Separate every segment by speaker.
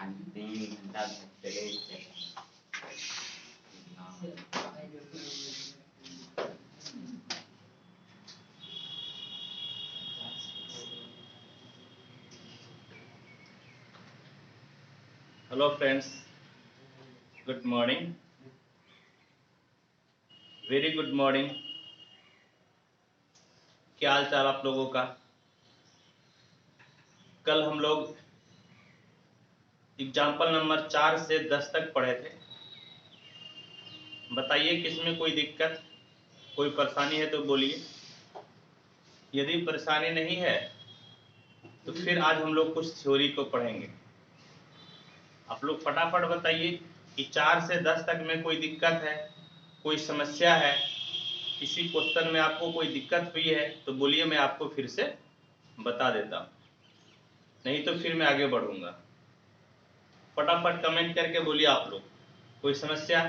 Speaker 1: 3 घंटा चले
Speaker 2: hello friends, good morning, very good morning. क्या हाल चाल आप लोगों का? कल हम लोग एग्जाम्पल नंबर 4 से 10 तक पढ़े थे। बताइए किसमें कोई दिक्कत, कोई परेशानी है तो बोलिए। यदि परेशानी नहीं है तो फिर आज हम लोग कुछ थ्योरी को पढ़ेंगे। आप लोग फटाफट बताइए कि 4 से 10 तक में कोई दिक्कत है, कोई समस्या है, किसी क्वेश्चन में आपको कोई दिक्कत हुई है तो बोलिए, मैं आपको फिर से बता देता हूँ, नहीं तो फिर मैं आगे बढ़ूंगा। फटाफट कमेंट करके बोलिए आप लोग, कोई समस्या?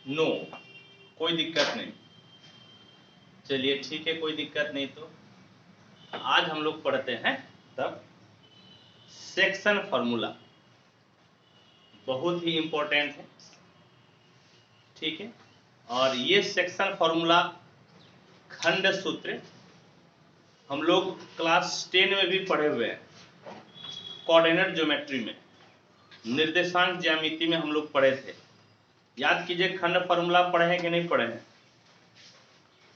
Speaker 2: नो, कोई दिक्कत नहीं। चलिए ठीक है, कोई दिक्कत नहीं। तो आज हम लोग पढ़ते हैं तब सेक्शन फॉर्मूला, बहुत ही इंपॉर्टेंट है, ठीक है। और ये सेक्शन फॉर्मूला खंड सूत्र हम लोग क्लास 10 में भी पढ़े हुए हैं, कोऑर्डिनेट ज्योमेट्री में, निर्देशांक ज्यामिति में हम लोग पढ़े थे। याद कीजिए, खंड फॉर्मूला पढ़े हैं कि नहीं पढ़े हैं?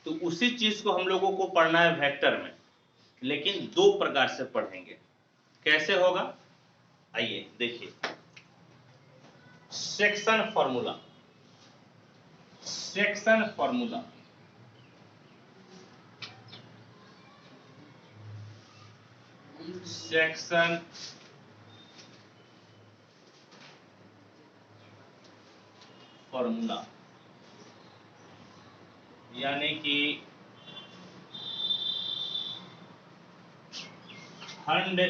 Speaker 2: तो उसी चीज को हम लोगों को पढ़ना है वेक्टर में, लेकिन 2 प्रकार से पढ़ेंगे। कैसे होगा आइए देखिए। Section formula, section formula section formula यानी कि खंड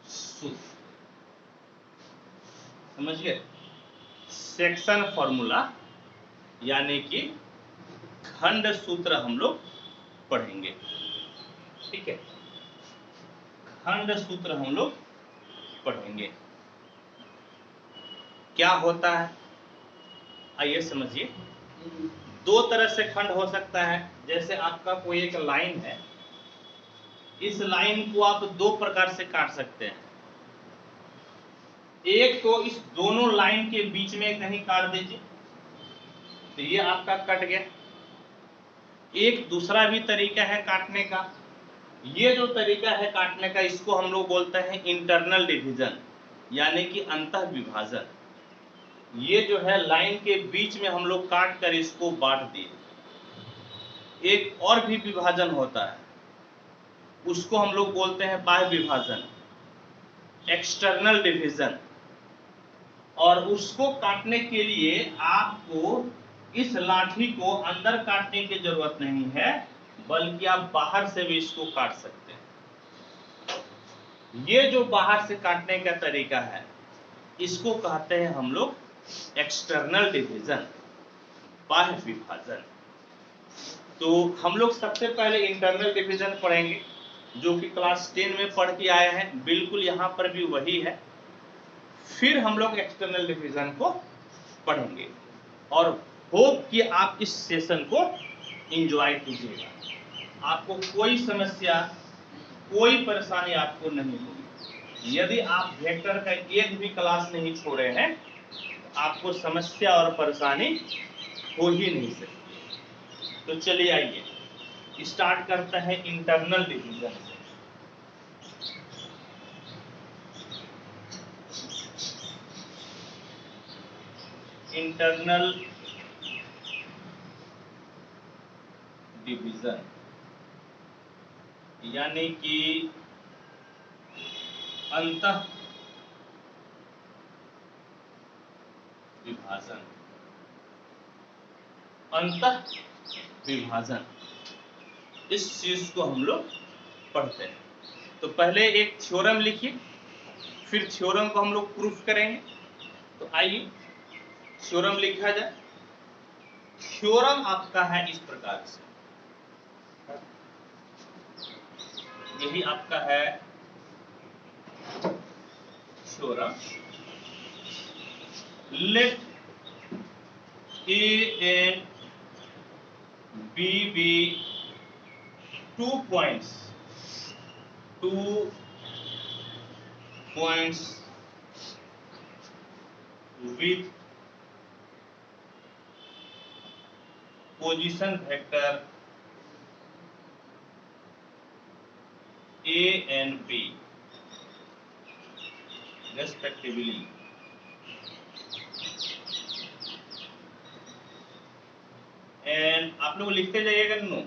Speaker 2: सूत्र, समझ गए? सेक्शन फॉर्मूला यानी कि खंड सूत्र हम लोग पढ़ेंगे, ठीक है। खंड सूत्र हम लोग पढ़ेंगे। क्या होता है आइए समझिए। 2 तरह से खंड हो सकता है। जैसे आपका कोई एक लाइन है, इस लाइन को आप 2 प्रकार से काट सकते हैं। एक तो इस दोनों लाइन के बीच में कहीं काट दीजिए, तो ये आपका कट गया। एक दूसरा भी तरीका है काटने का। ये जो तरीका है काटने का, इसको हम लोग बोलते हैं इंटरनल डिवीजन, यानी कि अंतः विभाजन। ये जो है लाइन के बीच में हम लोग काट कर इसको बांट दिए। एक और भी विभाजन होता है, उसको हम लोग बोलते हैं बाह्य विभाजन, एक्सटर्नल डिवीजन। और उसको काटने के लिए आपको इस लाठी को अंदर काटने की जरूरत नहीं है, बल्कि आप बाहर से भी इसको काट सकते हैं। ये जो बाहर से काटने का तरीका है, इसको कहते हैं हम लोग एक्सटर्नल डिवीजन, बाह्य विभाजन। तो हम लोग सबसे पहले इंटरनल डिवीजन पढ़ेंगे, जो कि क्लास 10 में पढ़ के आए हैं, बिल्कुल यहाँ पर भी वही है। फिर हम लोग एक्सटर्नल डिवीजन को पढ़ेंगे और होप कि आप इस सेशन को एंजॉय कीजिएगा। आपको कोई समस्या, कोई परेशानी आपको नहीं होगी। यदि आप वेक्टर का एक भी क्लास नहीं छोड़े हैं, आपको समस्या और परेशानी हो ही नहीं सकती। तो चलिए आइए स्टार्ट करते हैं इंटरनल डिवीजन से। इंटरनल डिवीजन यानी कि अंतः विभाजन, अंतः विभाजन, इस चीज को हम लोग पढ़ते हैं। तो पहले एक थ्योरम लिखिए, फिर थ्योरम को हम लोग प्रूफ करेंगे। तो आइए थ्योरम लिखा जाए। थ्योरम आपका है इस प्रकार से, यही आपका है theorem. Let A and B be 2 points with position vector A and B respectively. And आप लोग लिखते जाइएगा नो।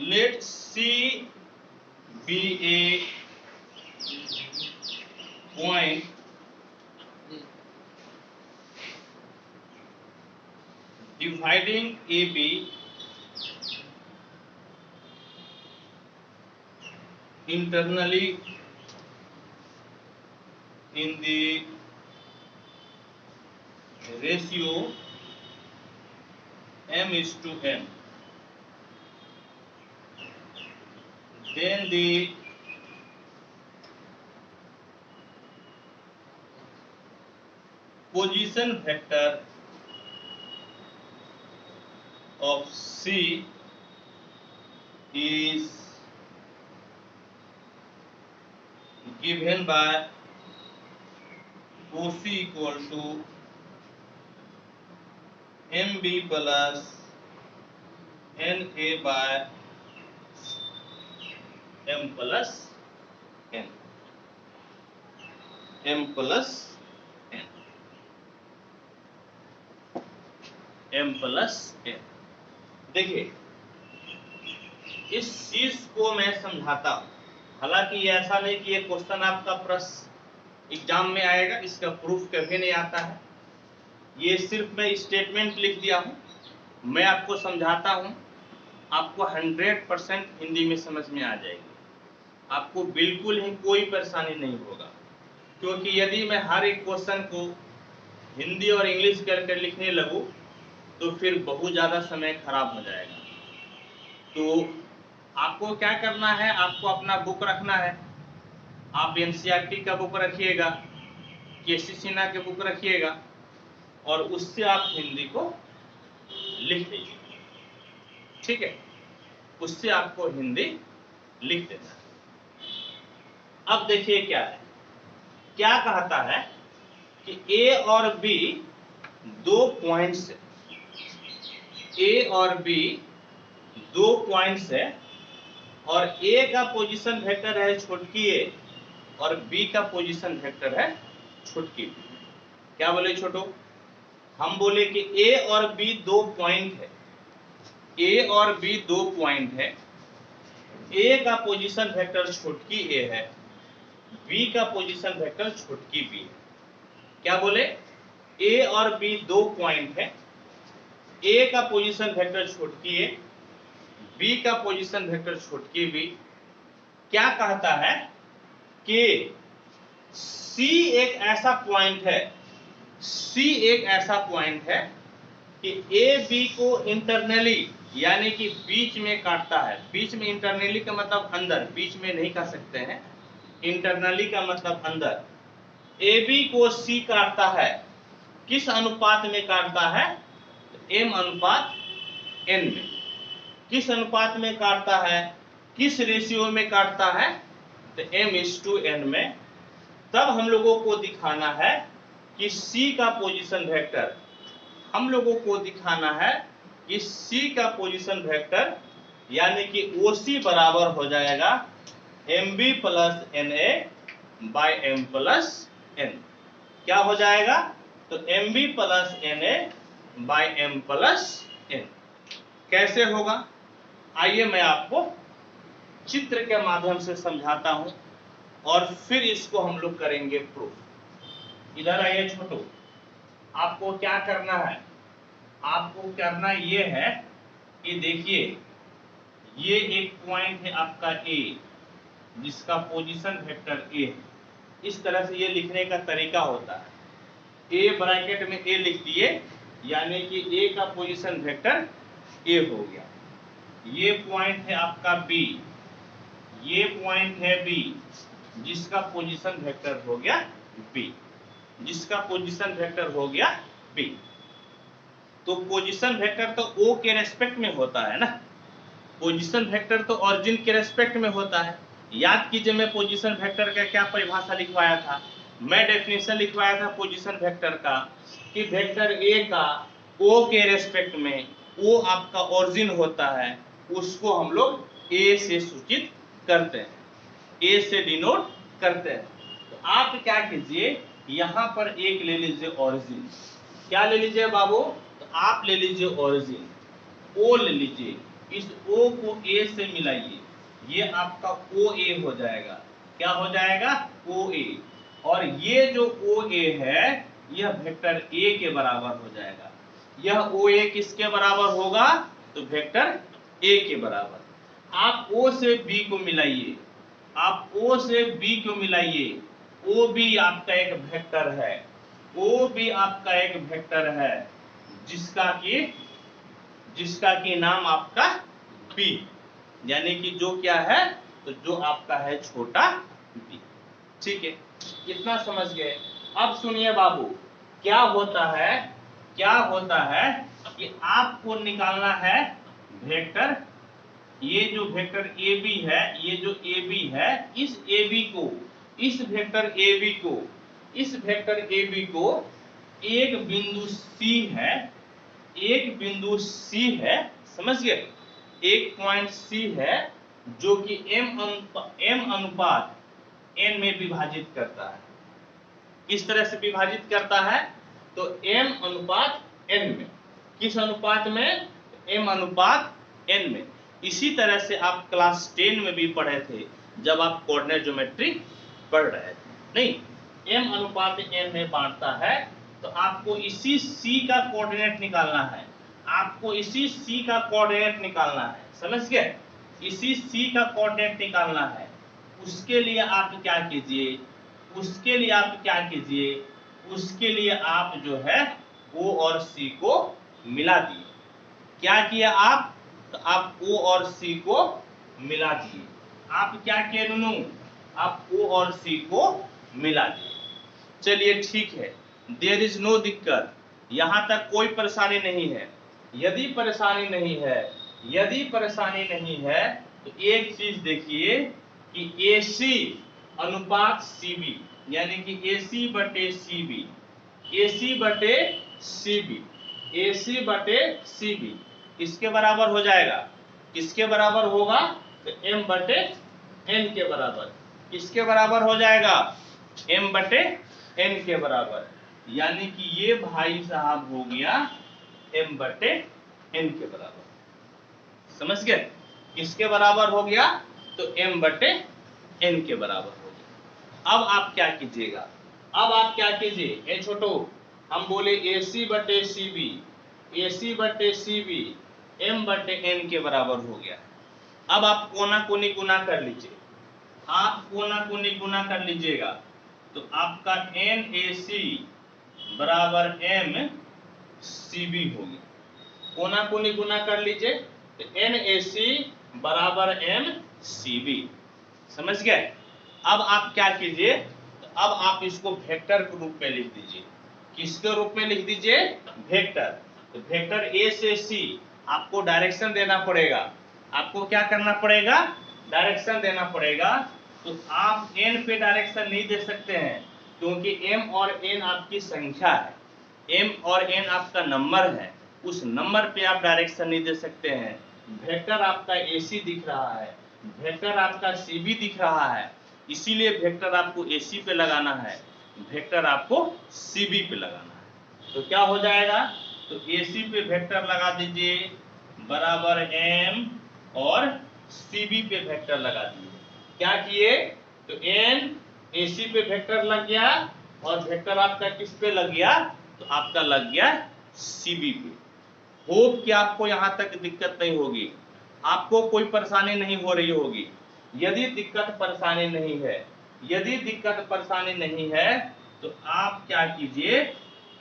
Speaker 2: Let C be a point dividing AB internally in the ratio m:n. Then the position vector of C is given by OC equal to MB plus NA by M plus N. M plus N. M plus N. देखिए इस चीज को मैं समझाता हूं। हालांकि ये ऐसा नहीं कि ये क्वेश्चन आपका प्रश्न एग्जाम में आएगा, इसका प्रूफ कभी नहीं आता है। ये सिर्फ मैं स्टेटमेंट लिख दिया हूं, मैं आपको समझाता हूं, आपको 100% हिंदी में समझ में आ जाएगी, आपको बिल्कुल ही कोई परेशानी नहीं होगा। क्योंकि यदि मैं हर एक क्वेश्चन को हिंदी और इंग्लिश करके लिखने लगूं तो फिर बहुत ज़्यादा समय खराब हो जाएगा। तो आपको क्या करना है, आपको अपना बुक रखना है। आप एनसीईआरटी का बुक रखिएगा, केसी सिन्हा के बुक रखिएगा और उससे आप हिंदी को लिख लीजिए। ठीक है, उससे आपको हिंदी लिख देना है। अब देखिए क्या है, क्या कहता है कि ए और बी 2 पॉइंट्स है। ए और बी 2 पॉइंट्स है और ए का पोजीशन वेक्टर है छोटकी ए और बी का पोजीशन वेक्टर है छोटकी बी। क्या बोले छोटो? हम बोले कि ए और बी 2 पॉइंट है। ए और बी 2 पॉइंट है। ए का पोजीशन वेक्टर छोटकी ए है, बी का पोजीशन वेक्टर छोटकी बी है। क्या बोले? ए और बी 2 पॉइंट है। ए का पोजीशन वेक्टर छोटकी ए, बी का पोजीशन वेक्टर छोटकी बी। क्या कहता है कि सी एक ऐसा पॉइंट है, सी एक ऐसा पॉइंट है कि ए बी को इंटरनली यानी कि बीच में काटता है। बीच में, इंटरनली का मतलब अंदर, बीच में नहीं कह सकते हैं, इंटरनली का मतलब अंदर। ए बी को सी काटता है, किस अनुपात में काटता है? एम अनुपात एन में। किस अनुपात में काटता है, किस रेशियो में काटता है? तो m:n में। तब हम लोगों को दिखाना है कि C का पोजीशन वेक्टर, हम लोगों को दिखाना है कि C का पोजीशन वेक्टर यानी कि OC बराबर हो जाएगा MB plus NA by M plus N। क्या हो जाएगा? तो MB plus NA by M plus N। कैसे होगा? आइए मैं आपको चित्र के माध्यम से समझाता हूं और फिर इसको हम लोग करेंगे प्रूफ। इधर आइए छोटो, आपको क्या करना है? आपको करना ये है कि देखिए ये एक पॉइंट है आपका ए जिसका पोजीशन वेक्टर ए है। इस तरह से ये लिखने का तरीका होता है। ए ब्रैकेट में ए लिख दिए यानी कि ए का पोजीशन वेक्टर ए हो गया। ये पॉइंट है आपका बी, ये पॉइंट है बी, जिसका पोजीशन वेक्टर हो गया बी, जिसका पोजीशन वेक्टर हो गया बी। तो पोजीशन वेक्टर तो ओ के रेस्पेक्ट में होता है ना, पोजीशन वेक्टर तो ओरिजिन के रेस्पेक्ट में होता है। याद कीजिए मैं पोजीशन वेक्टर का क्या परिभाषा लिखवाया था, मैं डेफिनेशन लिखवाया था पोजीशन वेक्टर का कि वेक्टर ए का ओ के रेस्पेक्ट में, ओ आपका ओरिजिन होता है, उसको हम लोग ए से सूचित करते हैं, ए से डिनोट करते हैं। तो आप क्या कीजिए, यहां पर एक ले लीजिए ओरिजिन, क्या ले लीजिए बाबू, तो आप ले लीजिए ओरिजिन, ओ ले लीजिए, इस ओ को ए से मिलाइए, ये आपका ओ ए हो जाएगा, क्या हो जाएगा, ओ ए। और ये जो ओ ए है यह वेक्टर ए के बराबर हो जाएगा। यह ओ ए किसके बराबर होगा, तो वेक्टर ए के बराबर। आप ओ से बी को मिलाइए, आप ओ से बी को मिलाइए, ओ भी आपका एक वेक्टर है, ओ भी आपका एक वेक्टर है, जिसका कि नाम आपका बी, यानी कि जो क्या है, तो जो आपका है छोटा बी। ठीक है, इतना समझ गए। अब सुनिए बाबू, क्या होता है कि आपको निकालना है वेक्टर, ये जो वेक्टर ए बी है, ये जो ए बी है, इस ए बी को, इस वेक्टर ए बी को, इस वेक्टर ए बी को एक बिंदु सी है, एक बिंदु सी है, समझ गए, एक पॉइंट सी है जो कि m अनुपात n में विभाजित करता है। किस तरह से विभाजित करता है, तो m अनुपात n में, किस अनुपात में, m अनुपात n में। इसी तरह से आप क्लास 10 में भी पढ़े थे जब आप कोऑर्डिनेट ज्योमेट्री पढ़ रहे थे, नहीं, m अनुपात n में बांटता है, तो आपको इसी c का कोऑर्डिनेट निकालना है, आपको इसी c का कोऑर्डिनेट निकालना है, समझ गए, इसी c का कोऑर्डिनेट निकालना है। उसके लिए आप क्या कीजिए, उसके लिए आप जो है o और c को मिला दिए। क्या किया आप, तो आप o और c को मिला दिए। आप क्या किए नुनू, आप o और c को मिला दिए। चलिए ठीक है, देयर इज नो दिक्कत, यहां तक कोई परेशानी नहीं है। यदि परेशानी नहीं है तो एक चीज देखिए कि AC अनुपात CB, यानी कि AC बटे CB, AC बटे CB, AC बटे CB किसके बराबर हो जाएगा, किसके बराबर होगा, तो M बटे N के बराबर। किसके बराबर हो जाएगा, M बटे N के बराबर, यानी कि ये भाई साहब हो गया M बटे N के बराबर। समझ गए, किसके बराबर हो गया, तो M बटे N के बराबर हो गया। अब आप क्या कीजिएगा, अब आप क्या कीजिए, ए छोटो, हम बोले AC बटे CB, AC बटे CB M बटे N के बराबर हो गया। अब आप कोना कोनी गुना कर लीजिए, आप कोना कोनी गुना कर लीजिएगा, तो आपका NAC बराबर MCB हो गया। कोना कोनी गुना कर लीजिए, तो NAC बराबर MCB, समझ गए। अब आप क्या कीजिए, तो अब आप इसको वेक्टर के रूप में लिख दीजिए। किसके रूप में लिख दीजिए, वेक्टर। तो वेक्टर A से C आपको डायरेक्शन देना पड़ेगा, आपको क्या करना पड़ेगा, डायरेक्शन देना पड़ेगा। तो आप n पे डायरेक्शन नहीं दे सकते हैं, क्योंकि m और n आपकी संख्या है, m और n आपका नंबर है, उस नंबर पे आप डायरेक्शन नहीं दे सकते हैं। वेक्टर आपका AC दिख रहा है, वेक्टर आपका CB दिख रहा है, इसीलिए वेक्टर आपको AC पे लगाना है, वेक्टर आपको CB पे लगाना है। तो क्या हो जाएगा, तो AC पे वेक्टर लगा दीजिए बराबर M और CB पे वेक्टर लगा दीजिए। क्या किए, तो N AC पे वेक्टर लग गया और वेक्टर आपका किस पे लग गया, तो आपका लग गया CB पे। होप कि आपको यहां तक दिक्कत नहीं होगी, आपको कोई परेशानी नहीं हो रही होगी। यदि दिक्कत परेशानी नहीं है तो आप क्या कीजिए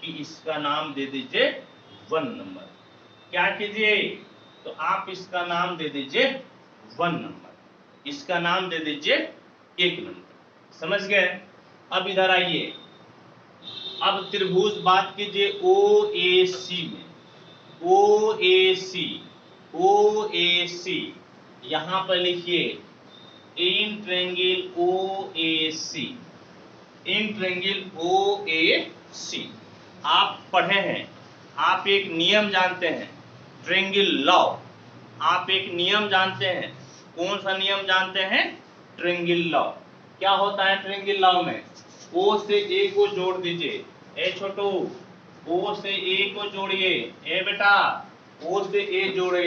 Speaker 2: कि इसका नाम दे दीजिए 1 नंबर। क्या कीजिए, तो आप इसका नाम दे दीजिए 1 नंबर। इसका नाम दे दीजिए 1 नंबर। समझ गए? अब इधर आइए, अब त्रिभुज बात कीजिए OAC में। OAC यहां पर लिखिए इन ट्रायंगल OAC। आप पढ़े हैं, आप एक नियम जानते हैं, ट्रायंगल लॉ। आप एक नियम जानते हैं, कौन सा नियम जानते हैं? Triangle law. क्या होता है ट्रायंगल लॉ में? O से A को जोड़ दीजिए। ए छोटू, O से A को जोड़िए। ए बेटा, O से A जोड़े,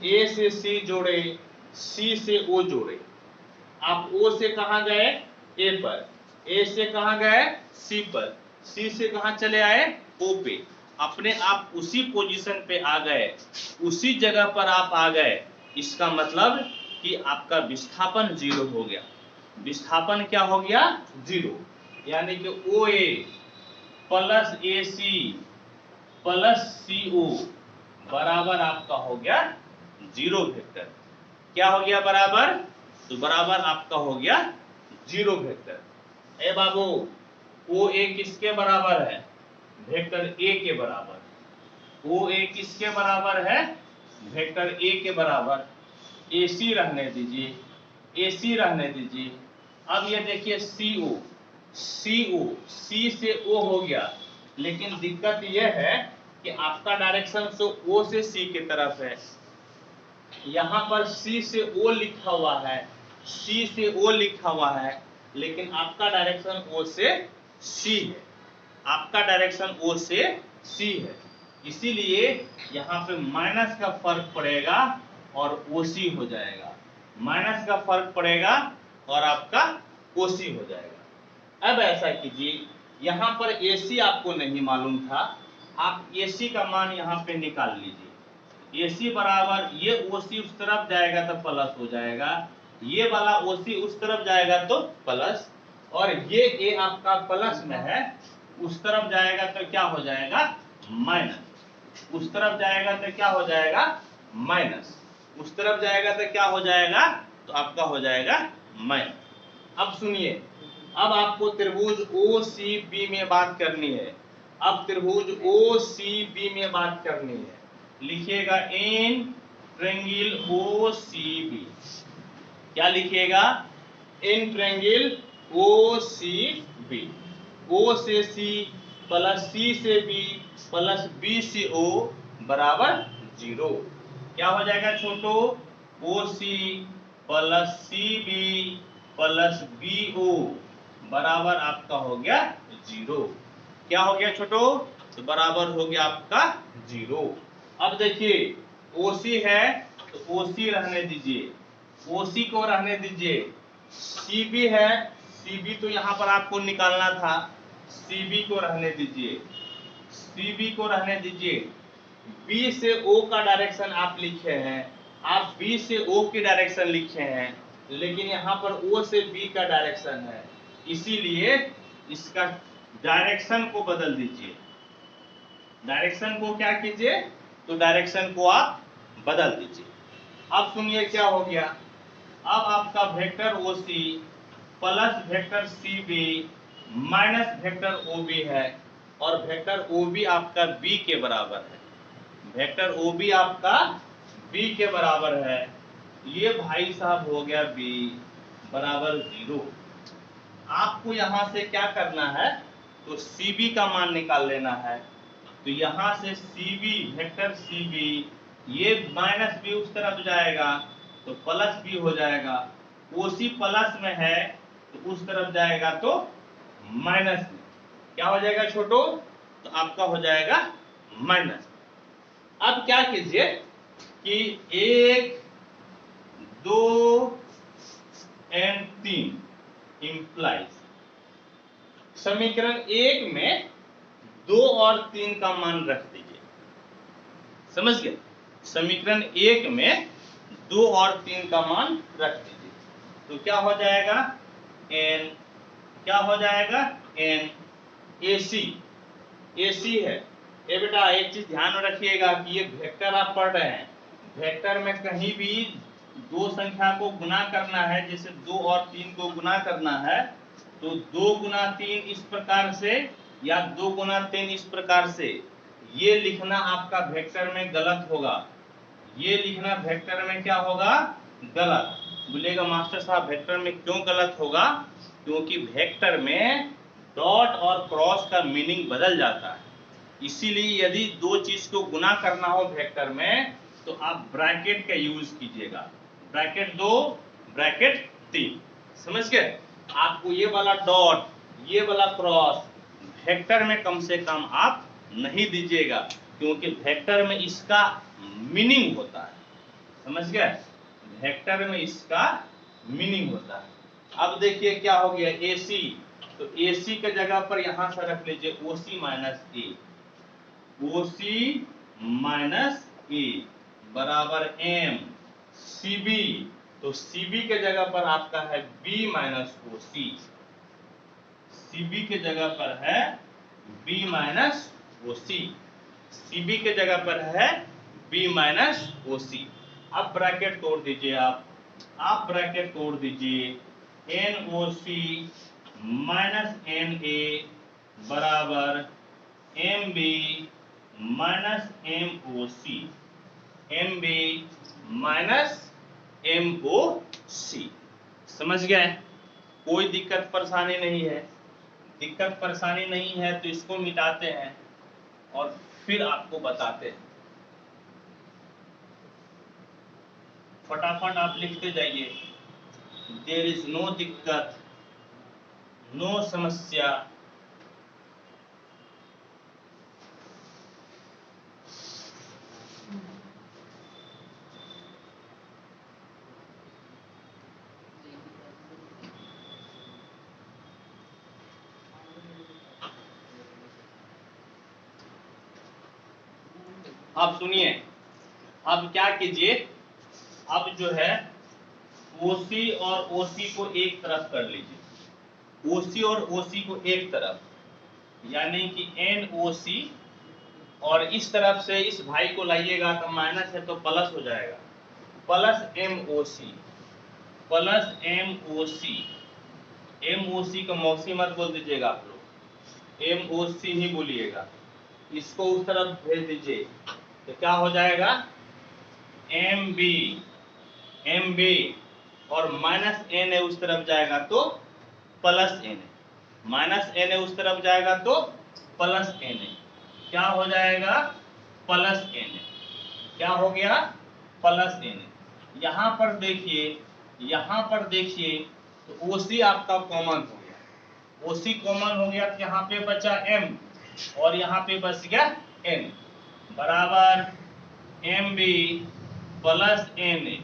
Speaker 2: A से C जोड़े, C से O जोड़े। आप O से कहां गए? A पर। A से कहां गए? C पर। C से कहां चले आए? O पे। अपने आप उसी पोजीशन पे आ गए, उसी जगह पर आप आ गए। इसका मतलब कि आपका विस्थापन 0 हो गया। विस्थापन क्या हो गया? 0। यानी कि OA plus AC plus CO बराबर आपका हो गया 0 वेक्टर। क्या हो गया बराबर? तो बराबर आपका हो गया 0 वेक्टर। ए बाबू, OA किसके बराबर है? वेक्टर A के बराबर। OA किसके बराबर है? वेक्टर A के बराबर। AC रहने दीजिए, AC रहने दीजिए। अब ये देखिए CO C से O हो गया, लेकिन दिक्कत यह है कि आपका डायरेक्शन तो O से C की तरफ है। यहाँ पर C से O लिखा हुआ है, C से O लिखा हुआ है, लेकिन आपका डायरेक्शन O से C है। आपका डायरेक्शन O से C है, इसीलिए यहाँ पे माइनस का फर्क पड़ेगा और OC हो जाएगा। माइनस का फर्क पड़ेगा और आपका OC हो जाएगा। अब ऐसा कीजिए, यहाँ पर AC आपको नहीं मालूम था, आप AC का मान यहाँ पे निकाल लीजिए। AC बराबर ये OC उस तरफ जाएगा तो प्लस हो जाएगा, ये वाला OC उस तरफ जाएगा तो प्लस, और ये A आपका प्लस में है, उस तरफ जाएगा तो क्या हो जाएगा? माइनस। उस तरफ जाएगा तो क्या हो जाएगा? माइनस। उस तरफ जाएगा तो क्या हो जाएगा? तो आपका हो जाएगा माइनस। अब सुनिए, अब आपको त्रिभुज OCB में बात करनी है। अब त्रिभुज OCB में बात करनी है। लिखिएगा इन ट्रायंगल OCB। क्या लिखिएगा? In triangle OCB। O से C प्लस C से B प्लस B से O बराबर 0। क्या हो जाएगा छोटो? OC plus CB plus BO बराबर आपका हो गया 0। क्या हो गया छोटो? तो बराबर हो गया आपका 0। अब देखिए OC है तो OC रहने दीजिए, OC को रहने दीजिए। CB है, CB तो यहाँ पर आपको निकालना था, CB को रहने दीजिए, CB को रहने दीजिए। B से O का डायरेक्शन आप लिखे हैं, आप B से O की डायरेक्शन लिखे हैं, लेकिन यहाँ पर O से B का डायरेक्शन है, इसीलिए इसका डायरेक्शन को बदल दीजिए। डायरेक्शन को क्या कीजिए? तो डायरेक्शन को आप बदल दीजिए। अब सुनिए क्या हो गया। अब आपका vector OC plus vector CB minus vector OB है, और वेक्टर OB आपका B के बराबर है। वेक्टर OB आपका B के बराबर है। ये भाई साहब हो गया B बराबर 0। आपको यहां से क्या करना है? तो CB का मान निकाल लेना है। तो यहां से CB वेक्टर CB, ये माइनस B उस तरफ जाएगा तो प्लस B हो जाएगा। OC प्लस में है तो उस तरफ जाएगा तो माइनस में। क्या हो जाएगा छोटो? तो आपका हो जाएगा माइनस। अब क्या कीजिए कि 1 2 और 3 इंप्लाइज समीकरण 1 में 2 और 3 का मान रख दीजिए। समझ गए? समीकरण 1 में 2 और 3 का मान रख दीजिए तो क्या हो जाएगा? n। क्या हो जाएगा? n। AC है। ये बेटा एक चीज ध्यान में रखिएगा कि ये वेक्टर आप पढ़ रहे हैं, वेक्टर में कहीं भी दो संख्या को गुना करना है, जैसे 2 और 3 को गुना करना है, तो 2 गुना 3 इस प्रकार से या 2 गुना 3 इस प्रकार से, ये लिखना आपका वेक्टर में गलत होगा। ये लिखना वेक्टर में क्या होगा? गलत। बोलेगा मास्टर साहब वेक्टर में क्यों गलत होगा? क्योंकि वेक्टर में डॉट और क्रॉस का मीनिंग बदल जाता है। इसीलिए यदि दो चीज को गुना करना हो वेक्टर में तो आप ब्रैकेट का यूज कीजिएगा। ब्रैकेट 2 ब्रैकेट 3, समझ गए? आपको ये वाला डॉट ये वाला क्रॉस वेक्टर में कम से कम आप नहीं दीजिएगा, क्योंकि वेक्टर में इसका मीनिंग होता है, समझ गए? वेक्टर में इसका मीनिंग होता है। अब देखिए क्या हो गया, AC, तो AC के जगह पर यहां से रख लीजिए OC minus A, OC minus A बराबर M, CB, तो CB के जगह पर आपका है B माइनस OC, CB के जगह पर है B माइनस OC, CB के जगह पर है B माइनस OC। अब ब्रैकेट तोड़ दीजिए आप ब्रैकेट तोड़ दीजिए, NOC माइनस NA बराबर MB minus MOC, MB minus MOC। समझ गए? कोई दिक्कत परेशानी नहीं है। दिक्कत परेशानी नहीं है तो इसको मिटाते हैं और फिर आपको बताते हैं। फटाफट आप लिखते जाइए, देयर इज नो दिक्कत, नो समस्या। आप सुनिए, अब क्या कीजिए, अब जो है OC और OC को एक तरफ कर लीजिए, OC और OC को एक तरफ, यानी कि NOC, और इस तरफ से इस भाई को लाइएगा तो माइनस है तो प्लस हो जाएगा, plus MOC, plus MOC। MOC को मौसी मत बोल दीजिएगा आप लोग, MOC ही बोलिएगा। इसको उस तरफ भेज दीजिए तो क्या हो जाएगा, MB और माइनस NA उस तरफ जाएगा तो प्लस NA, माइनस NA उस तरफ जाएगा तो प्लस NA, क्या हो जाएगा, प्लस NA। क्या हो गया, प्लस NA। यहाँ पर देखिए तो OC आपका कॉमन हो गया, OC कॉमन हो गया तो यहाँ पे बचा M और यहाँ पे बच गया N बराबर MB प्लस NA।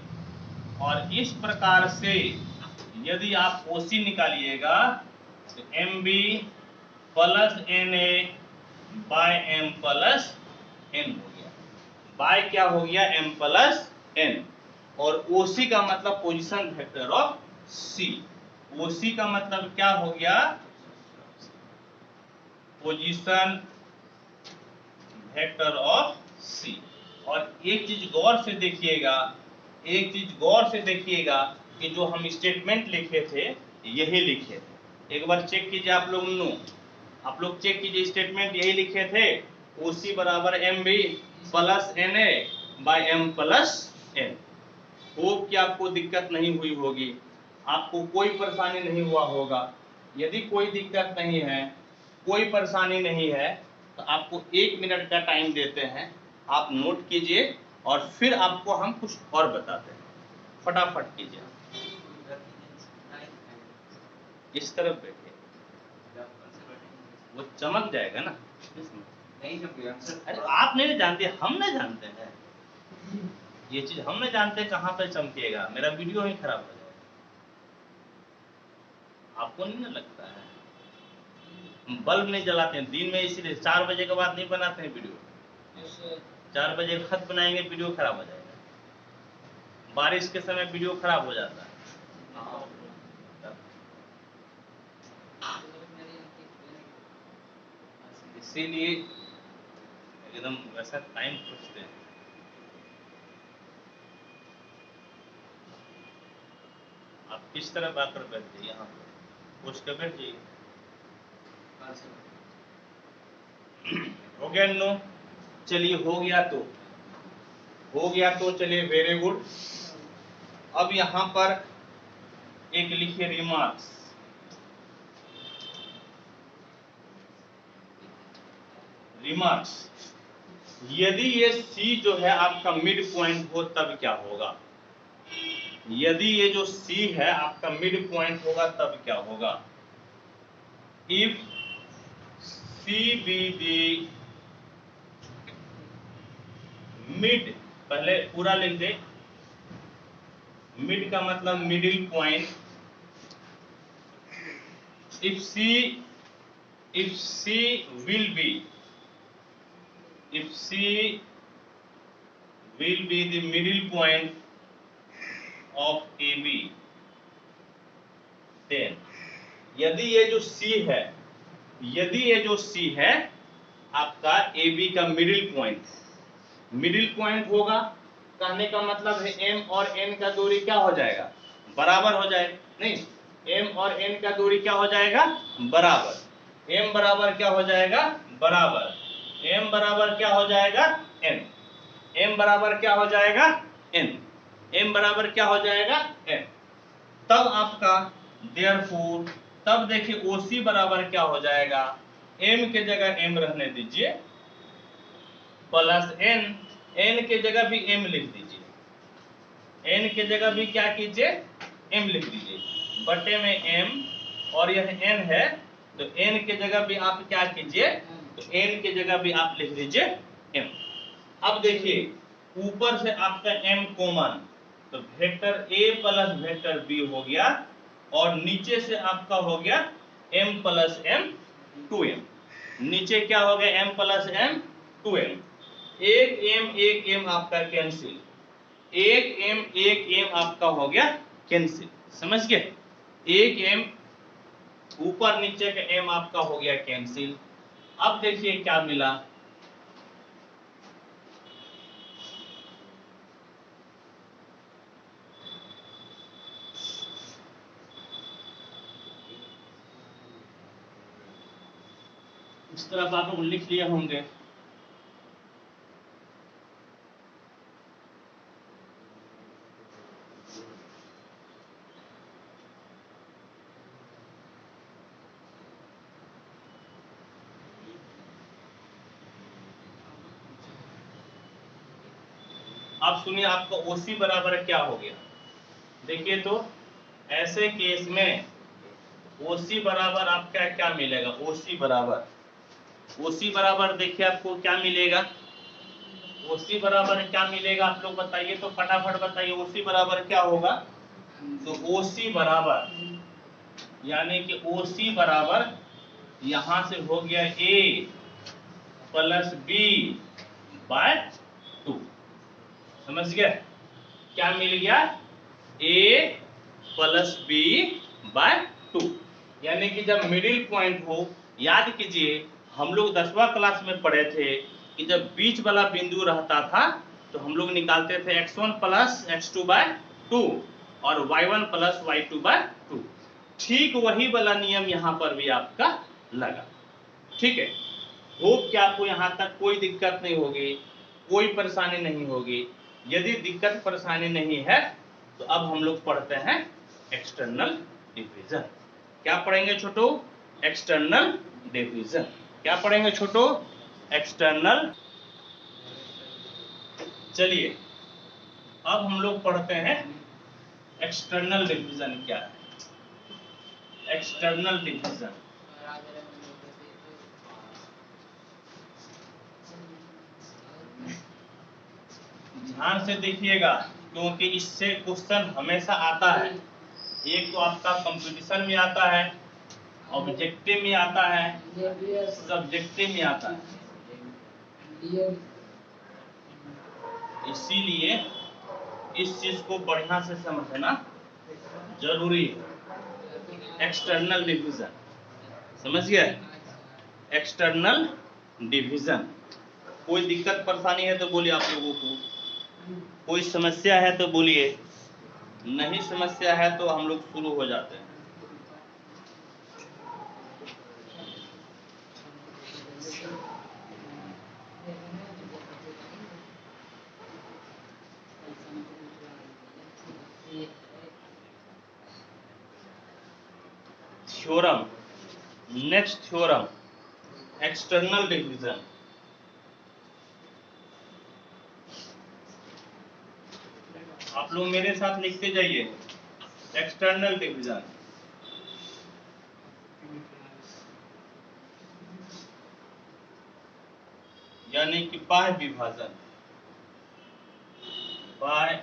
Speaker 2: और इस प्रकार से यदि आप OC निकालिएगा तो MB plus NA by M plus N हो गया, बाय क्या हो गया, M प्लस N। और OC का मतलब position vector of C, OC का मतलब क्या हो गया, पोजीशन वेक्टर ऑफ C। और एक चीज गौर से देखिएगा, कि जो हम स्टेटमेंट लिखे थे यही लिखे थे। एक बार चेक कीजिए आप लोग चेक कीजिए, स्टेटमेंट यही लिखे थे, OC बराबर MB plus NA by M plus N। Hope कि आपको दिक्कत नहीं हुई होगी, आपको कोई परेशानी नहीं हुआ होगा। यदि कोई दिक्कत नहीं है, कोई परेशानी नहीं है, तो आपको 1 मिनट का टाइम देते हैं, आप नोट कीजिए और फिर आपको हम कुछ और बताते हैं। फटाफट कीजिए, इस तरफ बैठिए, वो चमक जाएगा ना नहीं चमकेगा। अरे आप नहीं जानते, हम नहीं जानते हैं ये चीज, हम नहीं जानते कहाँ पे चमकेगा, मेरा वीडियो ही खराब हो जाएगा। आपको नहीं ना लगता है, हम बल्ब नहीं जलाते हैं दिन में, इसीलिए 4 बजे के बाद नहीं बनाते हैं वीडियो। 4 बजे खत बनाएंगे वीडियो खराब हो जाएगा, बारिश के समय वीडियो खराब हो जाता है। इसीलिए एकदम वैसा टाइम पूछते हैं। आप इस तरफ आकर बैठ जाइए, यहाँ कुछ कर बैठ जाइए। हो गया नो? चलिए हो गया तो चलिए वेरी गुड। अब यहाँ पर एक लिखिए रिमार्क्स। यदि ये C जो है आपका मिड पॉइंट हो तब क्या होगा? यदि ये जो C है आपका मिड पॉइंट होगा तब क्या होगा? If C be the mid, पहले पूरा लिख दे। मिड का मतलब middle point. If C will be the middle point of AB, then यदि ये जो C है आपका AB का मिडिल पॉइंट होगा, कहने का मतलब है M और N का दूरी क्या हो जाएगा? बराबर हो जाएगा। नहीं, M और N का दूरी क्या हो जाएगा? बराबर। M बराबर क्या हो जाएगा? बराबर। M बराबर क्या हो जाएगा? N। M बराबर क्या हो जाएगा? N। M बराबर क्या हो जाएगा? N। तब आपका देयरफॉर, तब देखिए OC बराबर क्या हो जाएगा? M के जगह M रहने दीजिए, प्लस N के जगह भी M लिख दीजिए। N के जगह भी क्या कीजिए? M लिख दीजिए, बटे में M, और यह N है तो N के जगह भी आप क्या कीजिए? तो N के जगह भी आप लिख दीजिए M। अब देखिए ऊपर से आपका M कॉमन, तो vector A plus vector B हो गया, और नीचे से आपका हो गया M प्लस M 2M। नीचे क्या हो गया? M plus M 2M। एक M आपका कैंसिल, एक M आपका हो गया कैंसिल। समझ गए? एक M ऊपर नीचे का M आपका हो गया कैंसिल। अब देखिए क्या मिला? इस तरफ आप लोग लिख लिए होंगे। अब सुनिए आपका OC बराबर क्या हो गया? देखिए तो ऐसे केस में OC बराबर आपका क्या मिलेगा? OC बराबर देखिए आपको क्या मिलेगा? OC बराबर क्या मिलेगा आप लोग बताइए तो, फटाफट बताइए। OC बराबर क्या होगा? तो OC बराबर, यानी कि OC बराबर यहां से हो गया A प्लस B बाय 2। समझ गए? क्या मिल गया? A plus B by 2। यानी कि जब मिडिल पॉइंट हो, याद कीजिए हम लोग 10वां क्लास में पढ़े थे कि जब बीच वाला बिंदु रहता था तो हम लोग निकालते थे x1 प्लस x2 बाय 2 और y1 प्लस y2 बाय 2। ठीक वही वाला नियम यहाँ पर भी आपका लगा। ठीक है, होप कि आपको यहाँ तक कोई दिक्कत नहीं होगी, कोई परेशानी नहीं होगी। यदि दिक्कत परेशानी नहीं है तो अब हम लोग पढ़ते हैं एक्सटर्नल डिवीजन। क्या पढ़ेंगे छोटो? External division. क्या पढ़ेंगे छोटो? एक्सटर्नल। चलिए अब हम लोग पढ़ते हैं एक्सटर्नल डिवीजन क्या है। एक्सटर्नल डिवीजन, ध्यान से देखिएगा क्योंकि इससे क्वेश्चन हमेशा आता है। एक तो आपका कंपटीशन में आता है, ऑब्जेक्टिव में आता है, सब्जेक्टिव में आता है। इसीलिए इस चीज को बढ़िया से समझना जरूरी है। एक्सटर्नल डिवीजन, समझ गए? External division. कोई दिक्कत परेशानी है तो बोलिए, आप लोगों को कोई समस्या है तो बोलिए। नहीं समस्या है तो हम लोग शुरू हो जाते हैं। Theorem, next theorem, external division. आप लोग मेरे साथ लिखते जाइए, एक्सटर्नल डिवीजन। यानी कि बाह्य विभाजन, बाह्य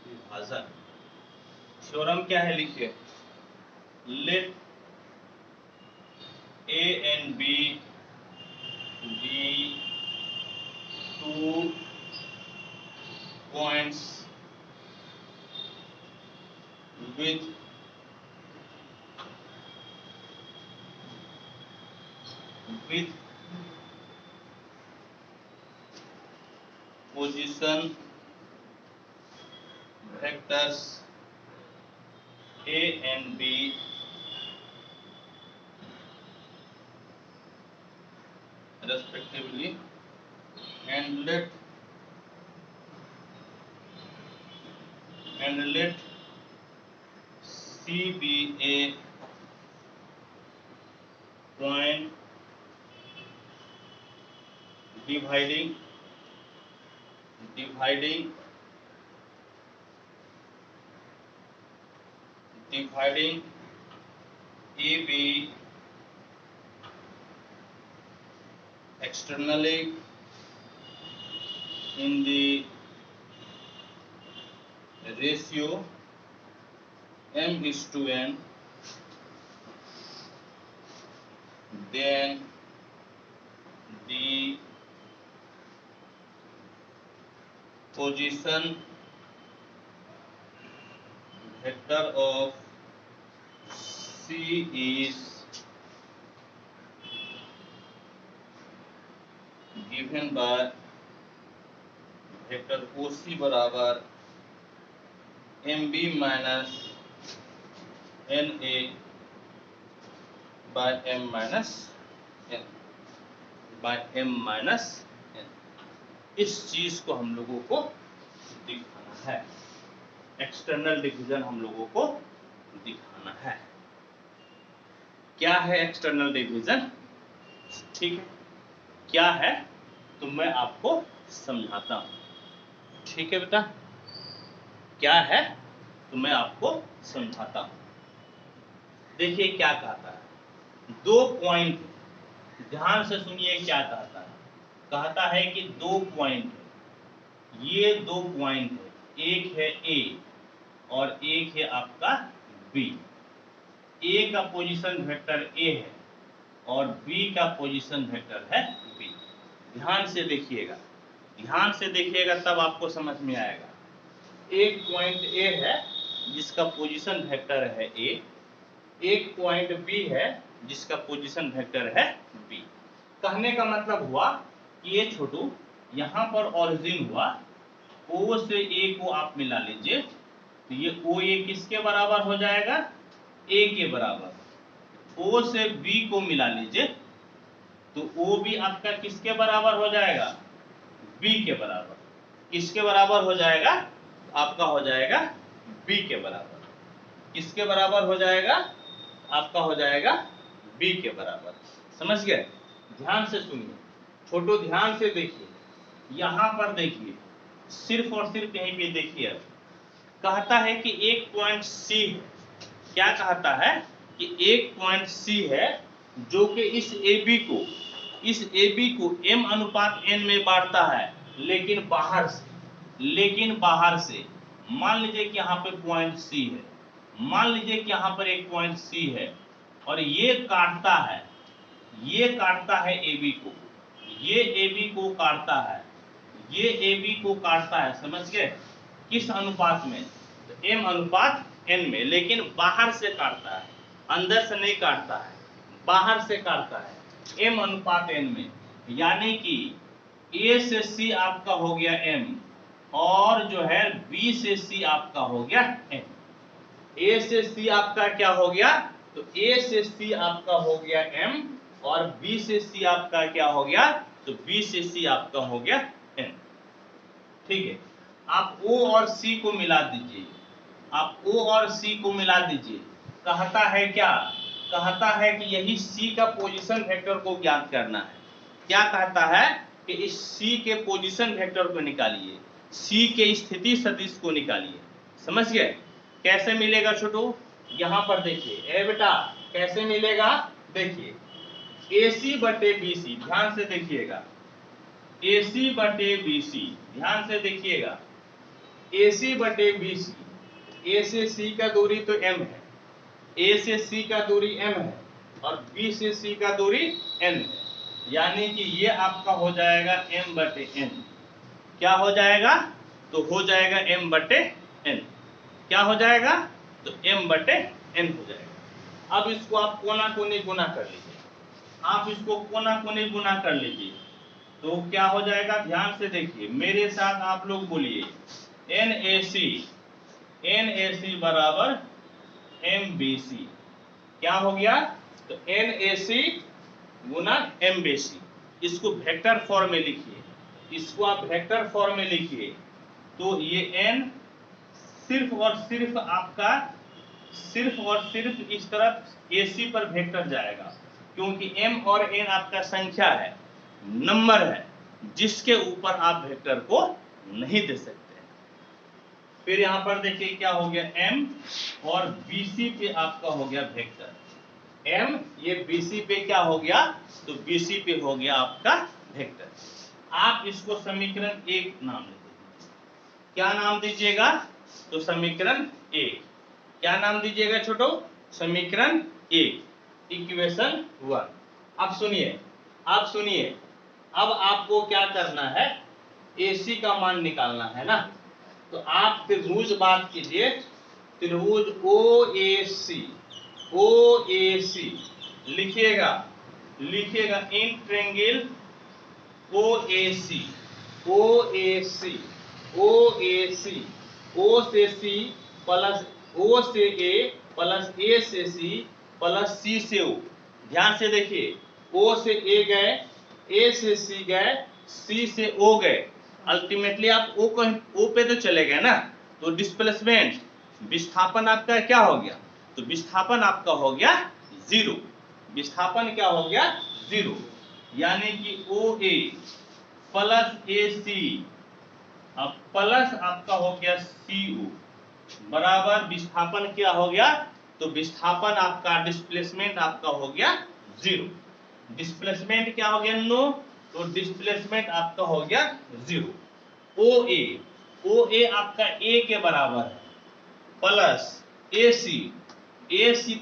Speaker 2: विभाजन। थ्योरम क्या है लिखिए, late A and B be two points with position vectors A and B respectively, and let C be a point dividing AB externally in the ratio m:n, then the position vector of C is given by vector OC बराबर MB minus NA by M minus N। इस चीज को हम लोगों को दिखाना है, external division हम लोगों को दिखाना है। क्या है एक्सटर्नल डिवीजन? ठीक है, क्या है तो मैं आपको समझाता हूं। ठीक है बेटा, क्या है तो मैं आपको समझाता हूं। देखिए क्या कहता है, दो पॉइंट, ध्यान से सुनिए क्या कहता है। कहता है कि दो पॉइंट, ये दो पॉइंट है, एक है A और एक है आपका B। A का पोजीशन वेक्टर A है और B का पोजीशन वेक्टर है B। ध्यान से देखिएगा, ध्यान से देखिएगा तब आपको समझ में आएगा। एक पॉइंट A है जिसका पोजीशन वेक्टर है A, एक पॉइंट B है जिसका पोजीशन वेक्टर है B। कहने का मतलब हुआ कि ये छोटू यहाँ पर ओरिजिन हुआ, O से A को आप मिला लीजिए तो ये OA किसके बराबर हो जाएगा? A के बराबर। O से B को मिला लीजिए तो OB आपका किसके बराबर हो जाएगा? B के बराबर। किसके बराबर हो जाएगा? आपका हो जाएगा B के बराबर। किसके बराबर हो जाएगा? आपका हो जाएगा B के बराबर। समझ गए? ध्यान से सुनिए, छोटो ध्यान से देखिए, यहां पर देखिए, सिर्फ और सिर्फ यहीं पे देखिए। कहता है कि एक पॉइंट C, क्या कहता है कि एक पॉइंट C है जो कि इस AB को M अनुपात N में बांटता है, लेकिन बाहर से मान लीजिए कि यहाँ पे पॉइंट C है, मान लीजिए कि यहाँ पर एक पॉइंट C है और ये काटता है AB को, ये AB को काटता है, ये AB को काटता है। समझ गए? किस अनुपात में? तो M अनुपात N में, लेकिन बाहर से काटता है, अंदर से नहीं काटता है, बाहर से काटता है M अनुपात N में। यानी कि A से C आपका हो गया M और जो है बी से सी आपका हो गया एन। ए से सी आपका क्या हो गया, तो ए से सी आपका हो गया एम, और बी से सी आपका क्या हो गया, तो बी से सी आपका हो गया एन। ठीक है, आप O और C को मिला दीजिए, आप O और C को मिला दीजिए। कहता है क्या, कहता है कि यही C का पोजीशन वेक्टर को ज्ञात करना है। क्या कहता है कि इस C के पोजीशन वेक्टर को निकालिए, C के स्थिति सदिश को निकालिए। समझ गए कैसे मिलेगा छोटू, यहां पर देखिए, ए बेटा कैसे मिलेगा, देखिए AC बटे BC, ध्यान से देखिएगा, AC बटे BC, ध्यान से देखिएगा, AC बटे BC, A से C का दूरी तो M है, A से C का दूरी M है, और B से C का दूरी N है, यानी कि ये आपका हो जाएगा M बटे N। क्या हो जाएगा, तो हो जाएगा M बटे N। क्या हो जाएगा, तो M बटे N हो जाएगा। अब इसको आप कोना कोनी गुना कर लीजिए, आप इसको कोना कोनी गुना कर लीजिए, तो क्या हो जाएगा, ध्यान से देखिए, मेरे साथ आप लोग बोलिए, NAC बराबर MBC। क्या हो गया, तो NAC गुना MBC। इसको वेक्टर फॉर्म में लिखिए, इसको आप वेक्टर फॉर्म में लिखिए, तो ये N सिर्फ और सिर्फ आपका सिर्फ और सिर्फ इस तरफ AC पर वेक्टर जाएगा, क्योंकि M और N आपका संख्या है, नंबर है, जिसके ऊपर आप वेक्टर को नहीं दे सकते। फिर यहां पर देखिए क्या हो गया, M और BC पे आपका हो गया वेक्टर, M ये BC पे क्या हो गया, तो BC पे हो गया आपका वेक्टर। आप इसको समीकरण 1 नाम दीजिए। क्या नाम दीजिएगा, तो समीकरण 1। क्या नाम दीजिएगा छोटो, समीकरण 1, इक्वेशन 1। अब सुनिए, अब सुनिए, अब आपको क्या करना है, AC का मान निकालना है ना, तो आप त्रिभुज बात कीजिए, त्रिभुज OAC लिखिएगा, लिखिएगा इन ट्रायंगल OAC O से C प्लस O से A प्लस A से C प्लस C से O। ध्यान से देखिए, O से A गए, A से C गए, C से O गए, अल्टीमेटली आप O पे तो चले गए ना, तो डिस्प्लेसमेंट विस्थापन आपका क्या हो गया, तो विस्थापन आपका हो गया 0। विस्थापन क्या हो गया, 0, यानी कि OA प्लस AC अब प्लस आपका हो गया CO बराबर विस्थापन क्या हो गया, तो विस्थापन आपका डिस्प्लेसमेंट आपका हो गया 0। डिस्प्लेसमेंट क्या हो गया नो, तो डिस्प्लेसमेंट आपका हो गया 0। OA आपका A के बराबर है प्लस AC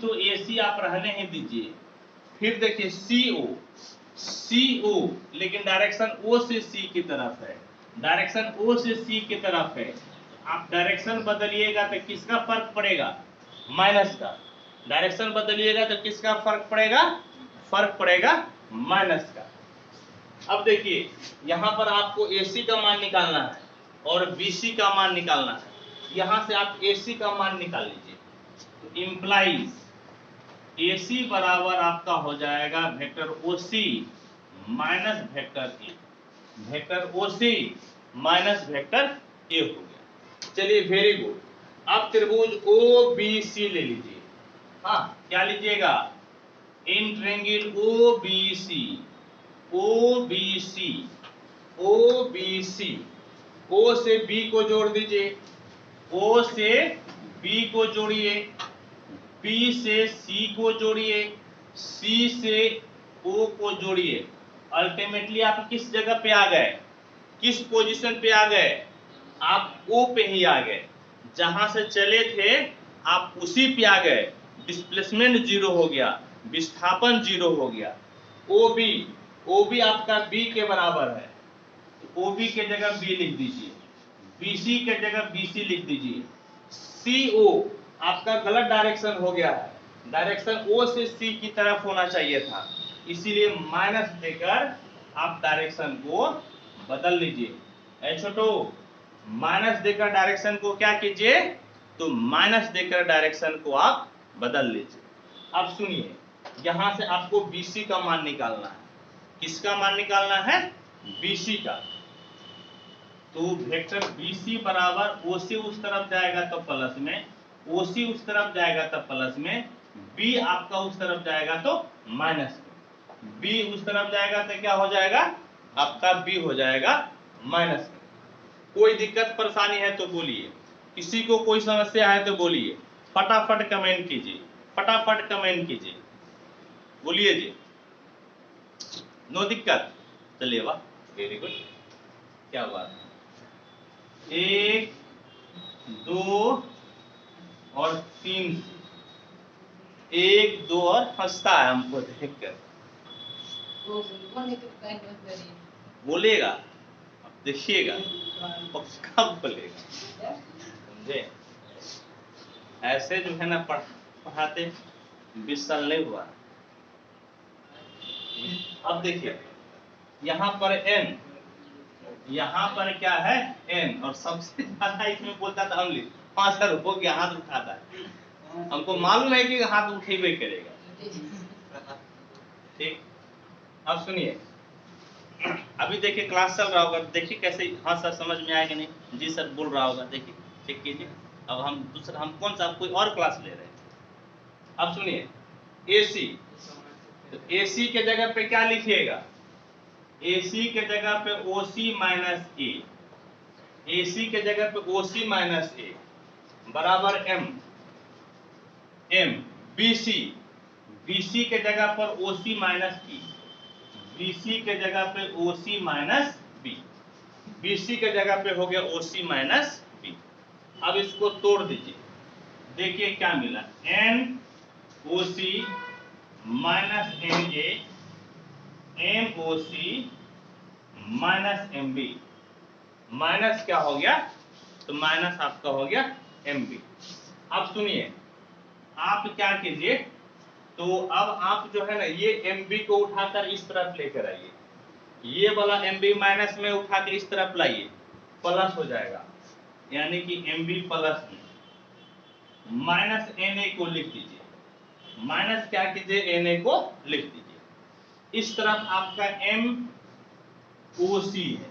Speaker 2: तो AC आप रहने ही दीजिए। फिर देखिए CO लेकिन डायरेक्शन O से C की तरफ है, डायरेक्शन O से C की तरफ है, आप डायरेक्शन बदलिएगा तो किसका फर्क पड़ेगा, माइनस का। डायरेक्शन बदलिएगा तो किसका फर्क पड़ेगा, फर्क पड़ेगा माइनस का। अब देखिए यहां पर आपको AC का मान निकालना है और BC का मान निकालना है, यहां से आप AC का मान निकाल लीजिए, तो इंप्लाइज AC बराबर आपका हो जाएगा vector OC minus vector A, vector OC minus vector A हो गया। चलिए वेरी गुड। अब त्रिभुज OBC ले लीजिए, हाँ क्या लीजिएगा, इन ट्रायंगल OBC O से B को जोड़ दीजिए, O से B को जोड़िए, B से C को जोड़िए, C से O को जोड़िए, अल्टीमेटली आप किस जगह पे आ गए, किस पोजीशन पे आ गए, आप O पे ही आ गए, जहां से चले थे आप उसी पे आ गए, डिस्प्लेसमेंट 0 हो गया, विस्थापन 0 हो गया। OB आपका B के बराबर है, तो OB के जगह B लिख दीजिए, BC के जगह BC लिख दीजिए। CO आपका गलत डायरेक्शन हो गया है, डायरेक्शन O से C की तरफ होना चाहिए था, इसीलिए माइनस देकर आप डायरेक्शन को बदल लीजिए। छोटो माइनस देकर डायरेक्शन को क्या कीजिए, तो माइनस देकर डायरेक्शन को आप बदल लीजिए। अब सुनिए, यहां से आपको BC का मान निकालना है। किसका मान निकालना है, BC का। तो वेक्टर BC बराबर OC उस तरफ जाएगा तो प्लस में, OC उस तरफ जाएगा तो प्लस में, B आपका उस तरफ जाएगा तो माइनस में। B उस तरफ जाएगा तो क्या हो जाएगा, आपका B हो जाएगा माइनस में। कोई दिक्कत परेशानी है तो बोलिए, किसी को कोई समस्या है तो बोलिए, फटाफट कमेंट कीजिए, फटाफट कमेंट कीजिए, बोलिए जी। नो दिक्कत, चलिए वाह, वेरी गुड, क्या बात है। 1 2 और 3, 1 2 और हंसता है हमको देखकर, बोलेगा, अब देखिएगा कब बोलेगा, समझे। ऐसे जो है ना पढ़ाते 20 साल नहीं हुआ। अब देखिए यहाँ पर n, यहाँ पर क्या है n, और सबसे ज्यादा इसमें बोलता था अमली। हाँ सर हो गया, हाथ उठाता है, हमको मालूम है कि हाथ उठेबे करेगा। ठीक, अब सुनिए, अभी देखिए क्लास चल रहा होगा, देखिए कैसे, हाँ सर समझ में आएगा नहीं, जी सर बोल रहा होगा, देखिए चेक कीजिए। अब हम कौन सा कोई और क्लास ले रहे हैं। अब सुनिए AC, तो AC के जगह पे क्या लिखिएगा, AC के जगह पे OC माइनस A, AC के जगह पे OC माइनस A बराबर M BC, BC के जगह पर OC माइनस B, BC के जगह पे OC माइनस B, BC के जगह पे हो गया OC माइनस B। अब इसको तोड़ दीजिए, देखिए क्या मिला, NOC minus NA MOC minus MB, minus क्या हो गया, तो माइनस आपका हो गया MB। अब सुनिए, आप क्या कीजिए, तो अब आप जो है ना ये MB को उठाकर इस तरफ लेकर आइए, ये वाला MB माइनस में उठा के इस तरफ लाइए, प्लस हो जाएगा, यानी कि MB प्लस में माइनस NA को लिख दीजिए, माइनस क्या कीजिए NA को लिख दीजिए। इस तरफ आपका MOC है,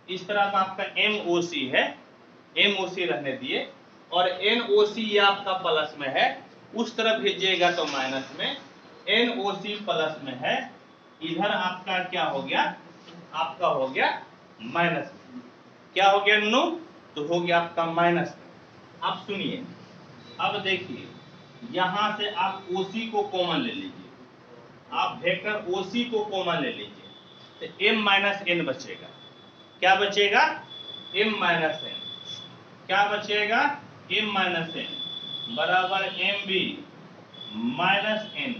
Speaker 2: इस तरफ आपका MOC है, MOC रहने दिए, और NOC ये आपका प्लस में है, उस तरफ भेजिएगा तो माइनस में, NOC प्लस में है, इधर आपका क्या हो गया, आपका हो गया माइनस में। क्या हो गया नो, तो हो गया आपका माइनस में। अब सुनिए, अब देखिए यहां से आप OC को कॉमन ले लीजिए, आप वेक्टर OC को कॉमन ले लीजिए, तो M माइनस N बचेगा। क्या बचेगा, M माइनस N, क्या बचेगा, M माइनस N बराबर MB minus N,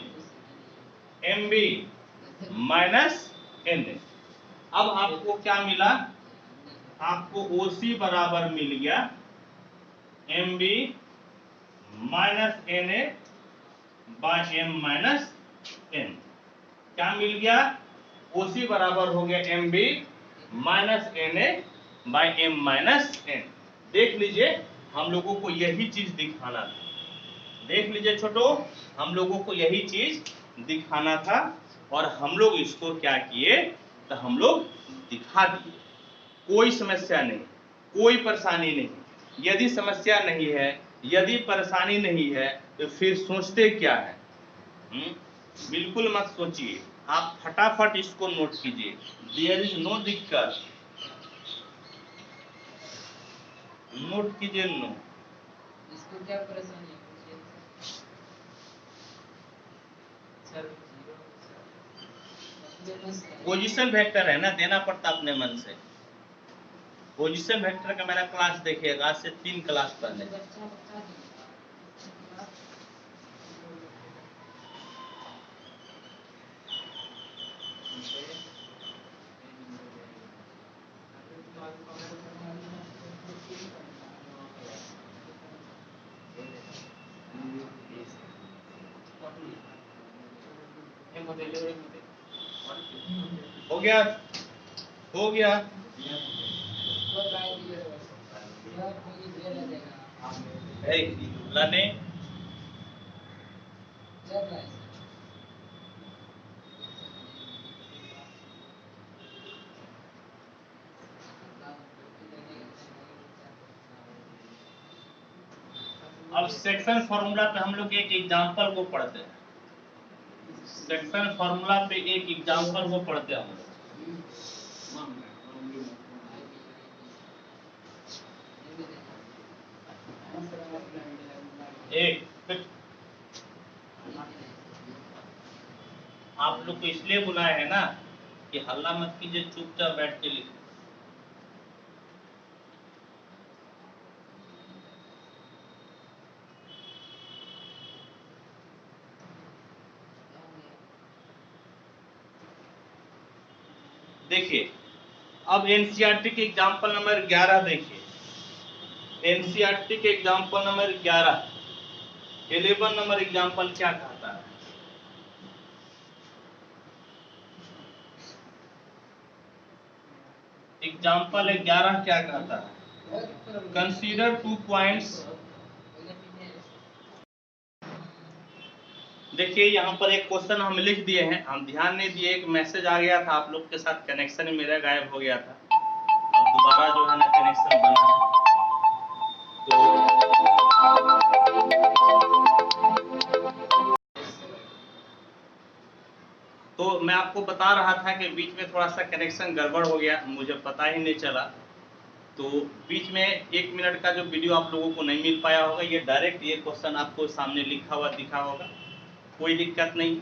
Speaker 2: MB minus N। अब आपको क्या मिला, आपको OC बराबर मिल गया MB minus NA by M minus N। क्या मिल गया, OC बराबर हो गया MB minus NA by M minus N। देख लीजिए, हम लोगों को यही चीज दिखाना था, देख लीजिए छोटो, हम लोगों को यही चीज दिखाना था, और हम लोग इसको क्या किए, तो हम लोग दिखा दिए। कोई समस्या नहीं, कोई परेशानी नहीं। यदि समस्या नहीं है, यदि परेशानी नहीं है, तो फिर सोचते क्या है, बिल्कुल मत सोचिए, आप फटाफट इसको नोट कीजिए, देयर इज नो दिक्कत, नोट कीजिए नो।
Speaker 1: इसको क्या परेशानी है,
Speaker 2: पोजीशन वेक्टर है ना, देना पड़ता अपने मन से। पोजीशन वेक्टर का मेरा क्लास देखिएगा, आज से 3 क्लास पहले। हो गया, हो गया, लाने
Speaker 1: चल रहा है
Speaker 2: अब सेक्शन फार्मूला पे हम लोग एक एग्जांपल को पढ़ते हैं। सेक्शन फार्मूला पे एक एग्जांपल को पढ़ते हैं हम लोग। आप लोग को इसलिए बुलाए हैं ना कि हल्ला मत कीजिए, चुपचाप बैठ के लिखो। देखिए अब एनसीईआरटी के एग्जांपल नंबर 11 देखिए। एनसीईआरटी के एग्जांपल नंबर 11 नंबर एग्जांपल क्या कहता है? एग्जांपल 11 क्या कहता है? Consider 2 points. देखिए यहाँ पर एक क्वेश्चन हम लिख दिए हैं, हम ध्यान नहीं दिए, एक मैसेज आ गया था आप लोग के साथ, कनेक्शन मेरा गायब हो गया था, अब दोबारा जो है ना कनेक्शन बना है। तो मैं आपको बता रहा था कि बीच में थोड़ा सा कनेक्शन गड़बड़ हो गया, मुझे पता ही नहीं चला, तो बीच में 1 मिनट का जो वीडियो आप लोगों को नहीं मिल पाया होगा। ये डायरेक्ट ये क्वेश्चन आपको सामने लिखा हुआ दिखा होगा, कोई दिक्कत नहीं,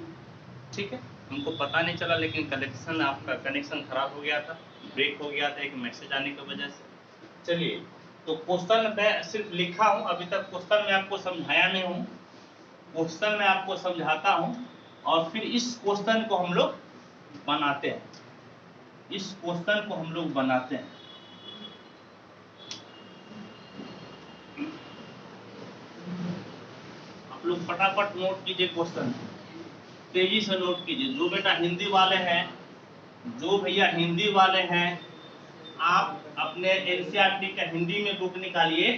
Speaker 2: ठीक है। हमको पता नहीं चला, लेकिन कनेक्शन आपका कनेक्शन खराब हो गया था, ब्रेक हो गया था एक मैसेज आने की वजह से। चलिए, तो क्वेश्चन मैं सिर्फ लिखा हूँ, अभी तक क्वेश्चन मैं आपको समझाया नहीं हूँ, क्वेश्चन मैं आपको समझाता हूँ और फिर इस क्वेश्चन को हम लोग बनाते हैं, इस क्वेश्चन को हम लोग बनाते हैं। आप लोग फटाफट नोट कीजिए क्वेश्चन, तेजी से नोट कीजिए। जो बेटा हिंदी वाले हैं, जो भैया हिंदी वाले हैं, आप अपने एनसीईआरटी का हिंदी में बुक निकालिए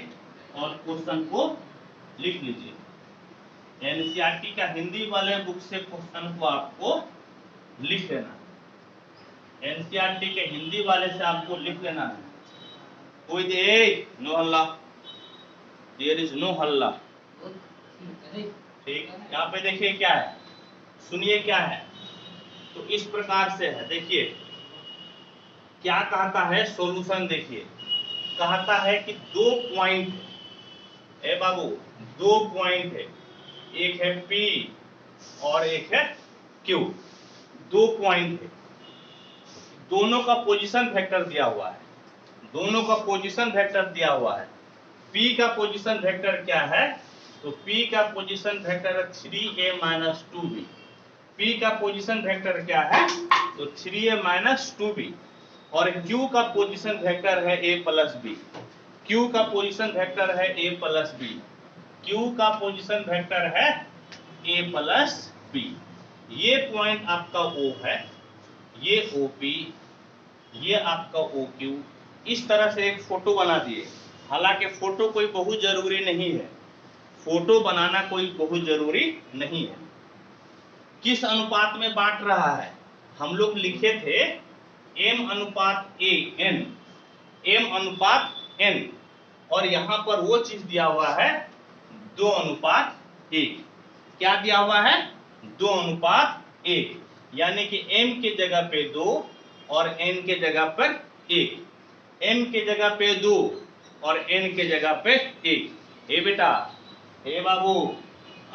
Speaker 2: और क्वेश्चन को लिख लीजिए। एनसीईआरटी का हिंदी वाले बुक से क्वेश्चन को आपको लिख लेना, एनसीईआरटी के हिंदी वाले से आपको लिख लेना है। कोई दे नो हल्ला, देयर इज नो हल्ला, ठीक। यहाँ पे देखिए क्या है, सुनिए क्या है, तो इस प्रकार से है। देखिए क्या कहता है सॉल्यूशन, देखिए कहता है कि 2 पॉइंट है बाबू, 2 पॉइंट है, एक है P और एक है Q, 2 पॉइंट है, दोनों का पोजीशन वेक्टर दिया हुआ है, दोनों का पोजीशन वेक्टर दिया हुआ है। P का पोजीशन वेक्टर क्या है? तो P का position vector 3a - 2b। P का पोजीशन वेक्टर क्या है? तो 3a - 2b। और Q का पोजीशन वेक्टर है a + b। Q का पोजीशन वेक्टर है a + b। Q का पोजीशन वेक्टर है a + b। ये पॉइंट आपका O है, ये OP, ये आपका OQ। इस तरह से एक फोटो बना दिए। हालांकि फोटो कोई बहुत जरूरी नहीं है, फोटो बनाना कोई बहुत जरूरी नहीं है। किस अनुपात में बांट रहा है? हम लोग लिखे थे m/a n, m/n, और यहां पर वो चीज दिया हुआ है 2:1। क्या दिया हुआ है? 2:1, यानी कि m के जगह पे 2 और n के जगह पर 1, m के जगह पे 2 और n के जगह पे 1। हे बेटा, हे बाबू,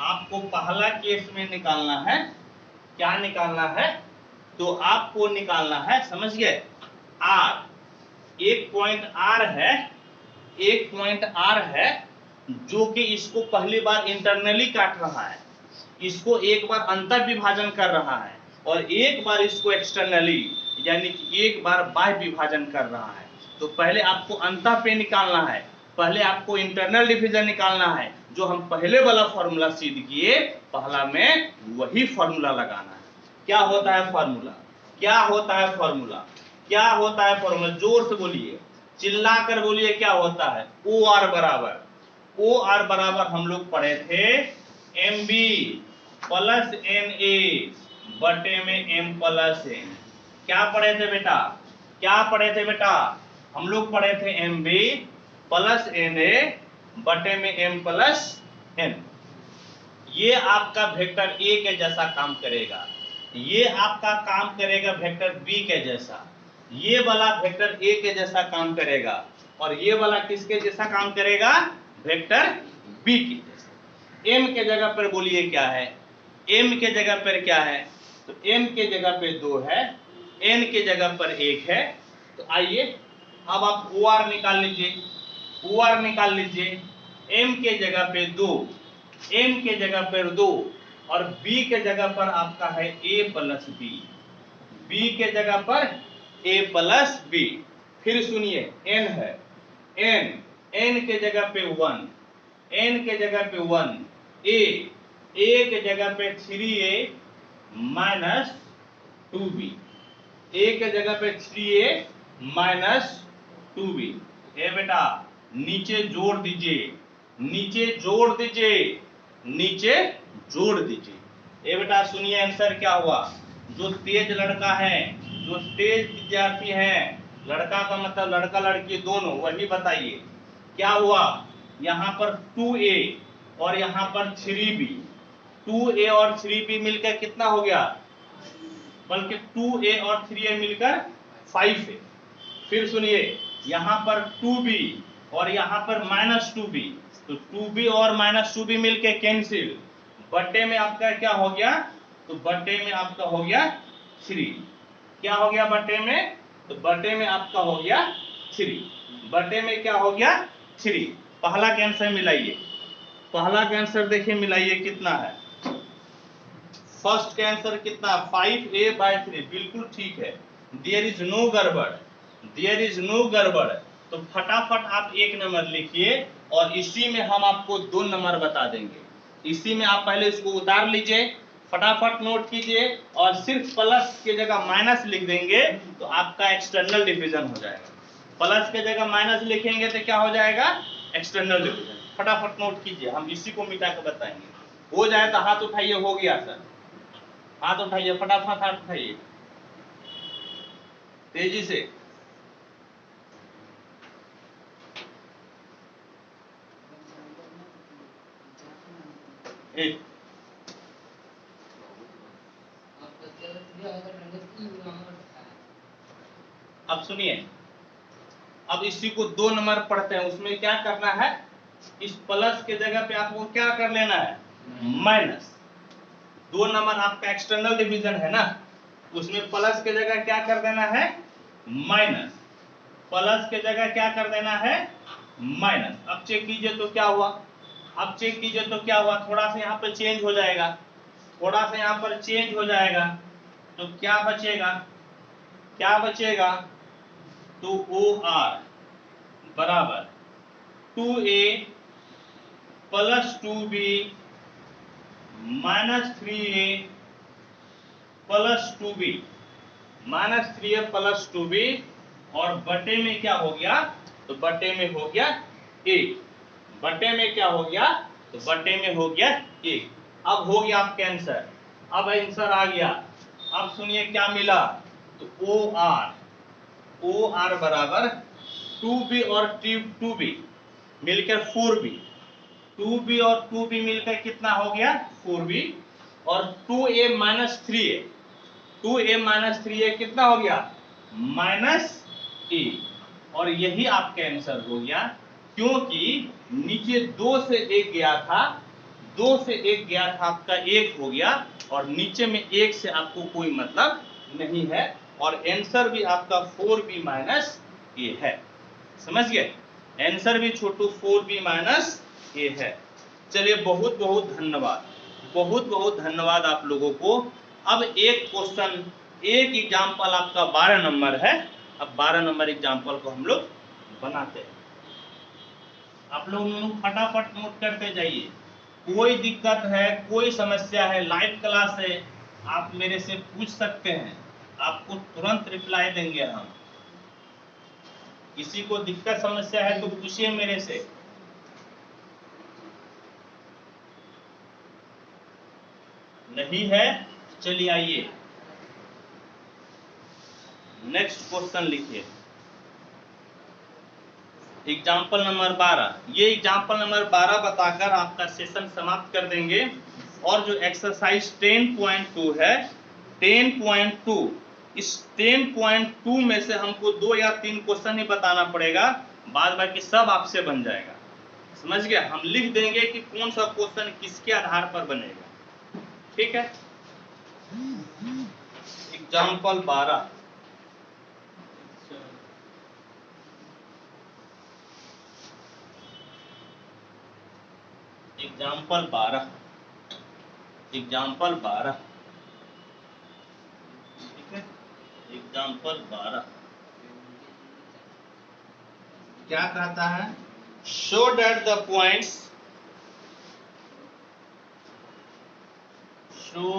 Speaker 2: आपको पहला केस में निकालना है, क्या निकालना है? तो आपको निकालना है, समझ गए, R। एक पॉइंट R है, एक पॉइंट R है जो कि इसको पहली बार इंटरनली काट रहा है, इसको एक बार अंतर विभाजन कर रहा है और एक बार इसको एक्सटर्नली, यानी कि एक बार बाह्य विभाजन कर रहा है। तो पहले आपको अंतर पे निकालना है, पहले आपको इंटरनल डिवीजन निकालना है। जो हम पहले वाला फॉर्मूला सिद्ध किए, पहला में वही फॉर्मूला लगाना है। क्या होता है फॉर्मूला? क्या होता है फॉर्मूला? क्या होता है फॉर्मूला? जोर से बोलिए, चिल्ला कर बोलिए, क्या होता है? OR बराबर ओ आर बराबर हम लोग पढ़े थे M B plus N A बटे में एम प्लस एन। क्या पढ़े थे बेटा, क्या पढ़े थे बेटा, हम लोग पढ़े थे M B plus N A बटे में एम प्लस एन। ये आपका वेक्टर ए के जैसा काम करेगा, ये आपका काम करेगा वेक्टर बी के जैसा, ये वाला वेक्टर ए के जैसा काम करेगा, और ये वाला किसके जैसा काम करेगा, वेक्टर बी के जैसा। एम के जगह पर बोलिए क्या है, एम के जगह पर क्या है, तो एम के जगह पे 2 है, एन के जगह पर 1 है। तो आइए अब आप ओ आर निकाल लीजिए, ओ आर निकाल लीजिए। एम के जगह पे 2, एम के जगह पर 2 और बी के जगह पर आपका है ए प्लस बी, बी के जगह पर ए प्लस बी। फिर सुनिए एन है, एन, एन के जगह पे 1, एन के जगह पे 1, ए के जगह पे 3a माइनस 2b, ए के जगह पे 3a माइनस 2b। ए बेटा नीचे जोड़ दीजिए, नीचे जोड़ दीजिए, नीचे जोड़ दीजिए। ए बेटा सुनिए आंसर क्या हुआ, जो तेज लड़का है, जो तेज विद्यार्थी है, लड़का का मतलब लड़का लड़की दोनों, वही बताइए क्या हुआ। यहाँ पर 2a और यहाँ पर 3b, 2a और 3b मिलकर कितना हो गया, बल्कि 2a और 3a मिलकर 5a। फिर सुनिए यहाँ पर 2b और यहाँ पर माइनस 2b, तो 2b और माइनस 2b मिलके कैंसिल, बटे में आपका क्या हो गया, तो बटे में आपका हो गया 3। क्या हो गया बटे में, तो बटे में आपका हो गया 3, बटे में क्या हो गया 3। पहला का आंसर मिलाइए, पहला का आंसर देखिए मिलाइए कितना है, फर्स्ट का आंसर कितना 5a/3, बिल्कुल ठीक है, देयर इज नो गड़बड़, देयर इज नो गड़बड़। तो फटाफट आप 1 नंबर लिखिए और इसी में हम आपको 2 नंबर बता देंगे। इसी में आप पहले इसको उतार लीजिए, फटाफट नोट कीजिए और सिर्फ प्लस के जगह माइनस लिख देंगे तो आपका एक्सटर्नल डिवीजन हो जाएगा। प्लस के जगह माइनस लिखेंगे तो क्या हो जाएगा, एक्सटर्नल डिवीजन। फटाफट नोट कीजिए, हम इसी को मिटा के बताएंगे। हो जाए तो हाथ उठाइए, हो गया सर, हाथ उठाइए, फटाफट हाथ उठाइए तेजी से। एक अब सुनिए, अब इसी को 2 नंबर पढ़ते हैं। उसमें क्या करना है, इस प्लस के जगह पे आपको क्या कर लेना है, माइनस। 2 नंबर आपका एक्सटर्नल डिवीजन है ना, उसमें प्लस के जगह क्या कर देना है, माइनस, प्लस के जगह क्या कर देना है, माइनस। अब चेक कीजिए तो क्या हुआ, अब चेक कीजिए तो क्या हुआ, थोड़ा सा यहाँ पर चेंज हो जाएगा, थोड़ा सा यहाँ पर चेंज हो जाएगा, तो क्या बचेगा, क्या बचेगा, तो ओ आर बराबर 2a plus 2b minus 3a plus 2b, minus 3a plus 2b, और बटे में क्या हो गया, तो बटे में हो गया 1, बटे में क्या हो गया, तो बटे में हो गया 1। अब हो गया आपका आंसर, अब आंसर आ गया। अब सुनिए क्या मिला, तो ओ आर बराबर 2b और 2b मिलकर 4b, 2b और 2b मिलकर कितना हो गया 4b, और 2a minus 3a, 2a minus 3a कितना हो गया माइनस a, और यही आपका आंसर हो गया। क्योंकि नीचे 2 से 1 गया था, 2 से 1 गया था, आपका 1 हो गया, और नीचे में 1 से आपको कोई मतलब नहीं है, और आंसर भी आपका 4b माइनस a है। समझ गए, आंसर भी छोटू 4b माइनस a है। चलिए बहुत बहुत धन्यवाद, बहुत बहुत धन्यवाद आप लोगों को। अब एक क्वेश्चन, एक एग्जाम्पल आपका 12 नंबर है। अब 12 नंबर एग्जाम्पल को हम लोग बनाते हैं। आप लोग फटाफट नोट करते जाइए, कोई दिक्कत है, कोई समस्या है, लाइव क्लास है, आप मेरे से पूछ सकते हैं, आपको तुरंत रिप्लाई देंगे हम। किसी को दिक्कत समस्या है तो पूछिए मेरे से। नहीं है। चलिए आइए नेक्स्ट क्वेश्चन लिखिए। एग्जाम्पल नंबर 12, ये एग्जाम्पल नंबर 12 बताकर आपका सेशन समाप्त कर देंगे। और जो एक्सरसाइज 10.2 है, 10.2, इस 10.2 में से हमको 2 या 3 क्वेश्चन ही बताना पड़ेगा, बाद बाकी सब आपसे बन जाएगा। समझ गया? हम लिख देंगे कि कौन सा क्वेश्चन किसके आधार पर बनेगा। ठीक है? एग्जाम्पल 12, एग्जाम्पल 12, एग्जाम्पल 12, ठीक है? एग्जाम्पल 12 क्या कहता है? Show that the points, show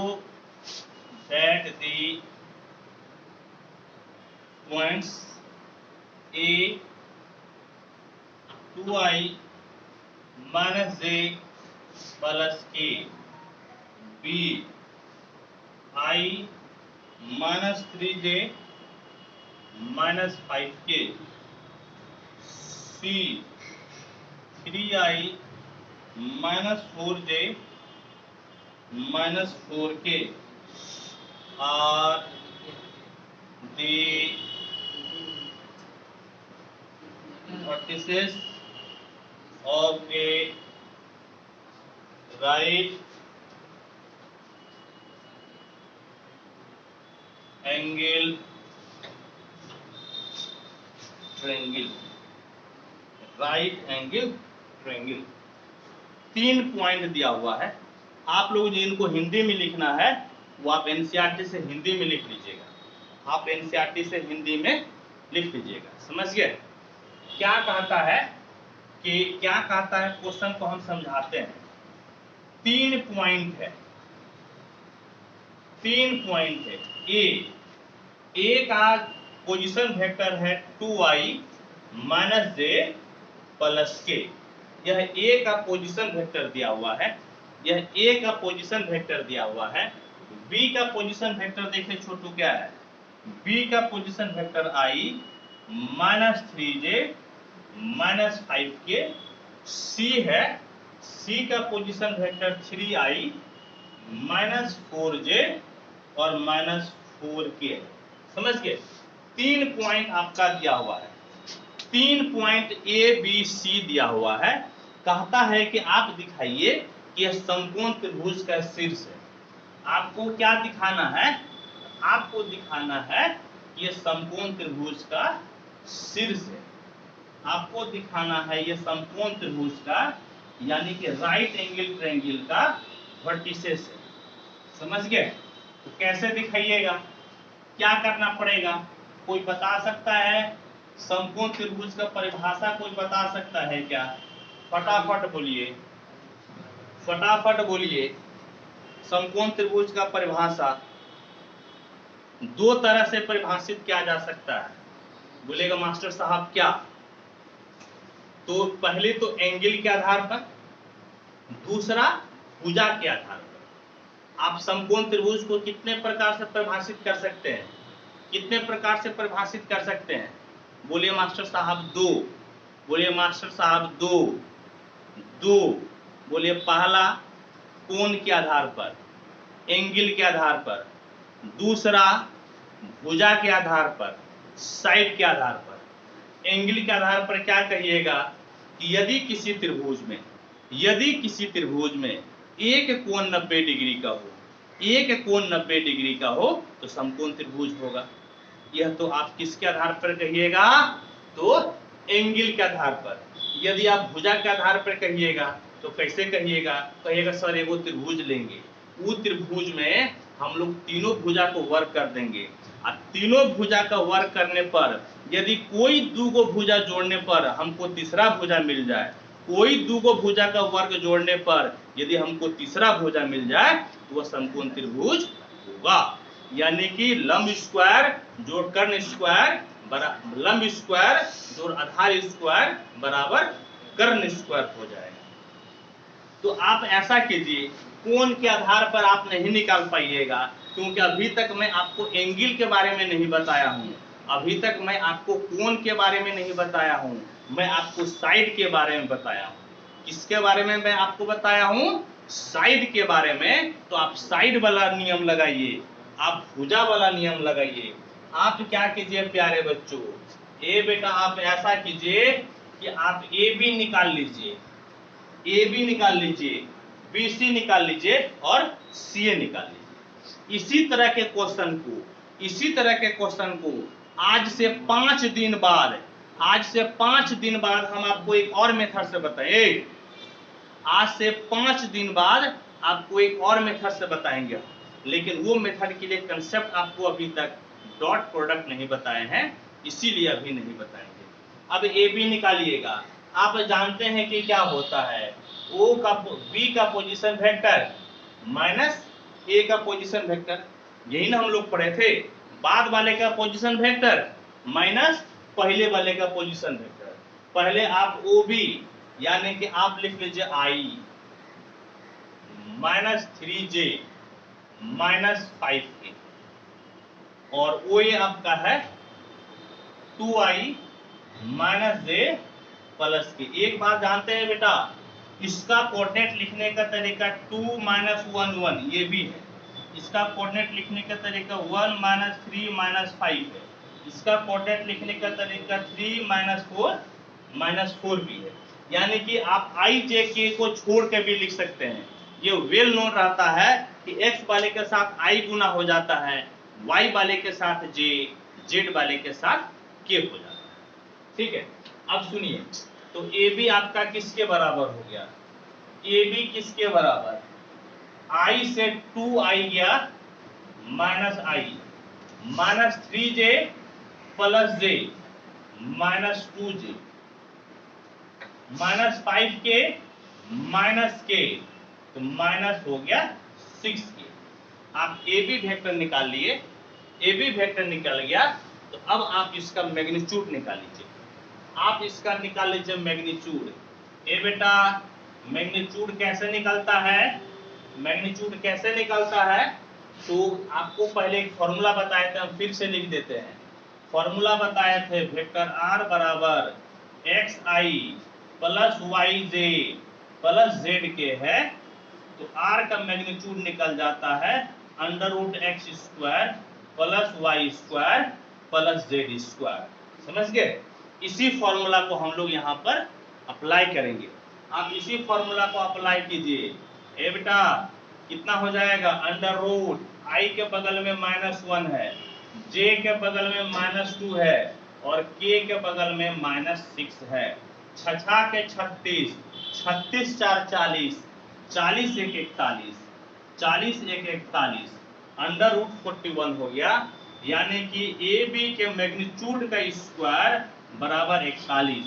Speaker 2: that the points A 2i minus j plus k, B I minus 3j minus 5k, C 3i minus 4j minus 4k are the vertices of a right angle triangle, right angle triangle. 3 point दिया हुआ है। आप लोग जिनको हिंदी में लिखना है वो आप एनसीईआरटी से हिंदी में लिख लीजिएगा, आप एनसीईआरटी से हिंदी में लिख लीजिएगा। समझ गए? क्या कहता है कि क्या कहता है, क्वेश्चन को हम समझाते हैं। 3 पॉइंट है, 3 पॉइंट है। ए का पोजीशन वेक्टर है 2i माइनस जे प्लस के, यह ए का पोजीशन वेक्टर दिया हुआ है, यह ए का पोजीशन वेक्टर दिया हुआ है। बी का पोजीशन वेक्टर देखिए छोटू क्या है, बी का पोजीशन वेक्टर आई माइनस 3j माइनस 5k, सी है, सी का position vector 3i minus 4j और माइनस 4k। समझ गए? 3 पॉइंट आपका दिया हुआ है, 3 पॉइंट ए बी सी दिया हुआ है। कहता है कि आप दिखाइए कि यह समकोण त्रिभुज का शीर्ष है। आपको क्या दिखाना है? आपको दिखाना है कि यह समकोण त्रिभुज का शीर्ष है। आपको दिखाना है यह समकोण त्रिभुज का, यानी कि राइट एंगल ट्रायंगल का वर्टिसेस है। समझ गए? तो कैसे दिखाइएगा, क्या करना पड़ेगा? कोई बता सकता है? समकोण त्रिभुज का परिभाषा कोई बता सकता है क्या? फटाफट बोलिए, फटाफट बोलिए। समकोण त्रिभुज का परिभाषा 2 तरह से परिभाषित किया जा सकता है। बोलेगा मास्टर साहब क्या? तो पहले तो एंगल के आधार पर, दूसरा भुजा के आधार पर। आप समकोण त्रिभुज को कितने प्रकार से परिभाषित कर सकते हैं? कितने प्रकार से परिभाषित कर सकते हैं? बोलिए मास्टर साहब 2, बोलिए मास्टर साहब 2। बोलिए पहला कोण के आधार पर, एंगल के आधार पर, दूसरा भुजा के आधार पर, साइड के आधार पर। एंगल के आधार पर क्या कहिएगा कि यदि किसी त्रिभुज में एक कोण 90 डिग्री का हो, एक कोण 90 डिग्री का हो तो समकोण त्रिभुज होगा। यह तो आप किसके आधार पर कहिएगा? तो एंगल के आधार पर। यदि आप भुजा के आधार पर कहिएगा तो कैसे कहिएगा? कहिएगा सर एगो त्रिभुज लेंगे, वो त्रिभुज में हम लोग तीनों भुजा को वर्क कर देंगे, और तीनों भुजा का वर्क करने पर यदि कोई 2 भुजा जोड़ने पर हमको तीसरा भुजा मिल जाए, कोई 2 भुजा का वर्ग जोड़ने पर यदि हमको तीसरा भुजा मिल जाए तो वह समकोण त्रिभुज होगा। यानी कि लंब स्क्वायर जोड़ कर्ण स्क्वायर बराबर, लंब स्क्वायर जोड़ आधार स्क्वायर बराबर कर्ण स्क्वायर हो जाएगा। तो आप ऐसा कीजिए कोण के आधार पर आप नहीं निकाल पाइएगा, क्योंकि अभी तक मैं आपको एंगल के बारे में नहीं बताया हूँ, अभी तक मैं आपको कोण के बारे में नहीं बताया हूँ, मैं आपको साइड के बारे में बताया हूँ। किसके बारे में मैं आपको बताया हूँ? साइड के बारे में। तो आप साइड वाला नियम लगाइए, आप भुजा वाला नियम लगाइए। आप क्या कीजिए प्यारे बच्चों, बेटा आप ऐसा कीजिए कि आप ए बी निकाल लीजिए, ए बी निकाल लीजिए, बी सी निकाल लीजिए और सी ए निकाल लीजिए। इसी तरह के क्वेश्चन को आज से 5 दिन बाद, हम आपको एक और मेथड से बताए, आज से 5 दिन बाद आपको एक और मेथड से बताएंगे, लेकिन वो मेथड के लिए कंसेप्ट आपको अभी तक डॉट प्रोडक्ट नहीं बताए हैं, इसीलिए अभी नहीं बताएंगे। अब ए बी निकालिएगा। आप जानते हैं कि क्या होता है, ओ का बी का पोजीशन वेक्टर माइनस ए का पोजीशन वेक्टर, यही ना हम लोग पढ़े थे। बाद वाले का पोजीशन वेक्टर माइनस पहले वाले का पोजीशन वेक्टर। पहले आप ओ बी यानी कि आप लिख लीजिए आई माइनस 3j माइनस 5k, और ओ ये आपका है 2i माइनस j प्लस के। एक बात जानते हैं बेटा, इसका कोऑर्डिनेट लिखने का तरीका 2 माइनस 1 1 ये भी है, इसका कोऑर्डिनेट लिखने का तरीका 1 माइनस 3 माइनस 5 है, इसका कोऑर्डिनेट लिखने का तरीका 3 माइनस 4 भी है। यानी कि आप i j k को छोड़ के भी लिख सकते हैं। ये वेल नोन रहता है कि x वाले के साथ i गुना हो जाता है, y वाले के साथ j, z वाले के साथ k हो जाता है। ठीक है, अब सुनिए, तो ए बी आपका किसके बराबर हो गया? ए बी किसके बराबर? i से 2i गया minus i minus 3j plus j minus 2j minus 5k minus k, तो माइनस हो गया 6k। आप ए बी वेक्टर निकाल लिए, ए बी वेक्टर निकल गया, तो अब आप इसका मैग्नीट्यूड निकाल लीजिए। आप इसका निकाल लीजिए मैग्नीट्यूड। ए बेटा मैग्नीट्यूड कैसे निकलता है? मैग्नीट्यूड कैसे निकलता है? तो आपको पहले एक फॉर्मूला बताए थे, हम फिर से लिख देते हैं। फॉर्मूला बताए थे, वेक्टर आर बराबर X I plus Y J plus Z K है, तो आर का मैग्नीट्यूड निकल जाता है under root X square plus Y square plus Z square. समझ गए? इसी फॉर्मूला को हम लोग यहाँ पर अप्लाई करेंगे। आप इसी फॉर्मूला को अप्लाई कीजिए। ए बेटा कितना हो जाएगा? अंडर रूट आई के बगल में -1 है, जे के बगल में -2 है और के के बगल में -6 है। 6 के 36, 36 4 40, 40 1 41, 40 1 41, अंडर रूट 41 हो गया। यानी कि ए बी के मैग्नीट्यूड का स्क्वायर बराबर 41,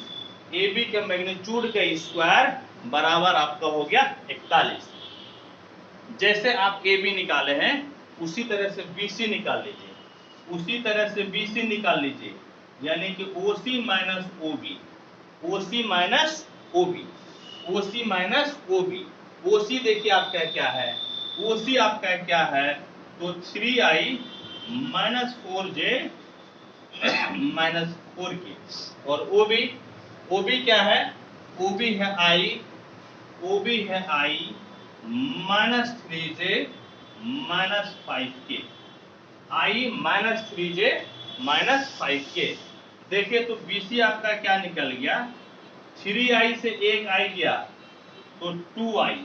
Speaker 2: ए बी के मैग्नीट्यूड का स्क्वायर बराबर आपका हो गया 41। जैसे आप ए बी निकाले हैं उसी तरह से बी सी निकाल लीजिए, उसी तरह से बी सी निकाल लीजिए, यानी कि ओ सी माइनस ओ बी, ओ सी माइनस ओ बी, ओ सी माइनस ओ बी। ओ सी देखिए आपका क्या है? ओ सी आपका क्या है? तो 3i minus 4j minus 4k, और ओ बी क्या है? ओ बी है i, ओ बी है i minus 3j minus 5k, i minus 3j minus 5k। देखिए तो BC आपका क्या निकल गया? 3i से एक i गया तो 2i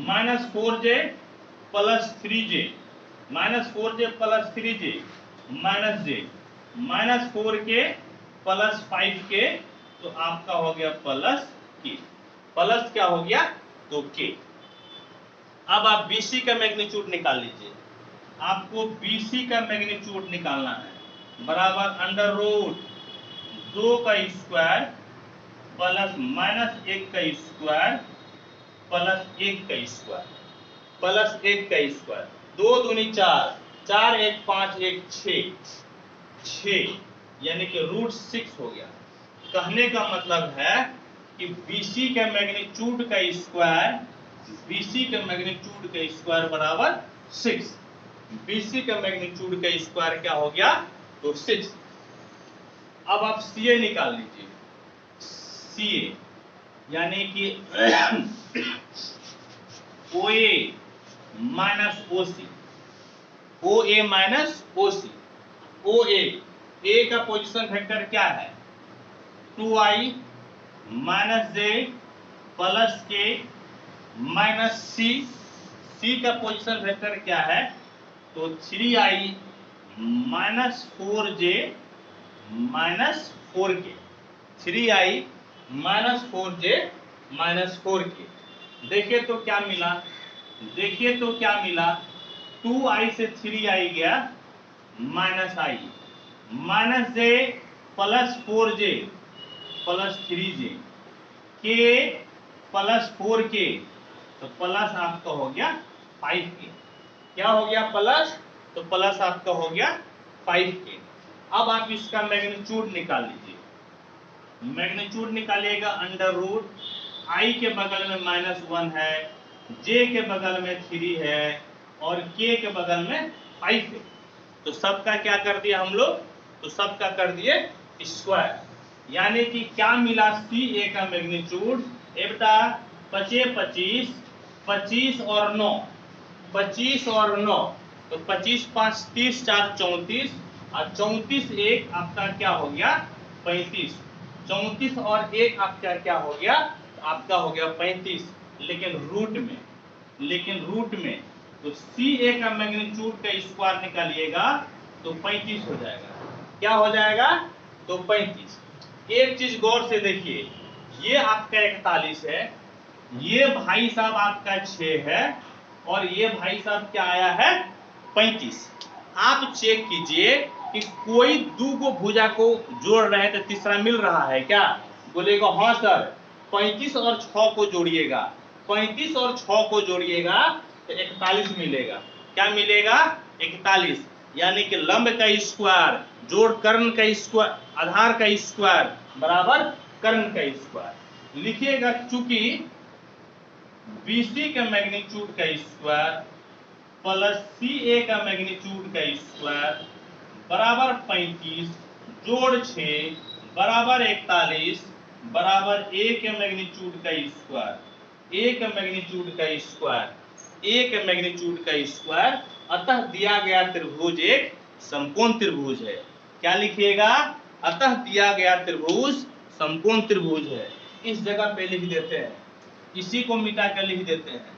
Speaker 2: minus 4j plus 3j, minus 4j plus 3j minus j minus 4k plus 5k, तो आपका हो गया प्लस k। प्लस क्या हो गया? तो k। अब आप BC का मैग्नीट्यूड निकाल लीजिए। आपको BC का मैग्नीट्यूड निकालना है, बराबर अंडर रूट 2 का स्क्वायर प्लस माइनस 1 का स्क्वायर प्लस 1 का स्क्वायर प्लस 1 का स्क्वायर। 2 दूनी 4, 4 1 5 1 6, यानी कि रूट 6 हो गया। कहने का मतलब है कि BC का मैग्नीट्यूड का स्क्वायर BC का मैग्नीट्यूड का स्क्वायर बराबर 6। BC का मैग्नीट्यूड का स्क्वायर क्या हो गया? तो 6। अब आप CA निकाल लीजिए। CA यानी कि OA minus OC, OA minus OC। OA, A का पोजीशन वेक्टर क्या है? 2i minus j plus k minus c। c का पोजीशन वेक्टर क्या है? तो 3i minus 4j minus 4k। 3i minus 4j minus 4k। देखिए तो क्या मिला? देखिए तो क्या मिला? 2i से 3i गया minus i minus j plus 4j plus 3j k plus 4k, तो प्लस आपका हो गया 5k। क्या हो गया? प्लस, तो प्लस आपका हो गया 5k। अब आप इसका मैग्नीट्यूड निकाल लीजिए। मैग्नीट्यूड निकालिएगा अंडर रूट i के बगल में -1 है, j के बगल में 3 है और k के बगल में 5 है। तो सबका क्या कर दिया हम लोग? तो सबका कर दिए स्क्वायर। यानी कि क्या मिला? CA का मैग्नीट्यूड बेटा 25 25 25 और 9, 25 और 9, तो 25 5 30 4 34 और 34 1 आपका क्या हो गया? 35। 34 और 1 आपका क्या हो गया? आपका हो गया 35। लेकिन रूट में तो CA का मैग्नीट्यूड का स्क्वायर निकालिएगा तो 35 हो जाएगा। क्या हो जाएगा? तो 35। एक चीज गौर से देखिए, ये आपका 41 है, ये भाई साहब आपका 6 है और ये भाई साहब क्या आया है? 35। आप चेक कीजिए कि कोई दो को भुजा को जोड़ रहे हैं तो तीसरा मिल रहा है क्या? बोलेगा हाँ सर। 35 और 6 को जोड़िएगा, 35 और 6 को जोड़िएगा तो 41 मिलेगा। क्या मिलेगा? 41। यानी कि लंब का स्क्वायर जोड़ कर्ण का स्क्वायर, आधार का स्क्वायर बराबर कर्ण का स्क्वायर। लिखिएगा चूंकि BC का मैग्नीट्यूड का स्क्वायर प्लस CA का मैग्नीट्यूड का स्क्वायर बराबर 35 जोड़ 6 बराबर 41 बराबर A के मैग्नीट्यूड का स्क्वायर, A के मैग्नीट्यूड का स्क्वायर, A के मैग्नीट्यूड का स्क्वायर। अतः दिया गया त्रिभुज एक समकोण त्रिभुज है। क्या लिखिएगा? अतः दिया गया त्रिभुज समकोण त्रिभुज है। इस जगह पे लिख देते हैं, इसी को मिटा कर लिख देते हैं।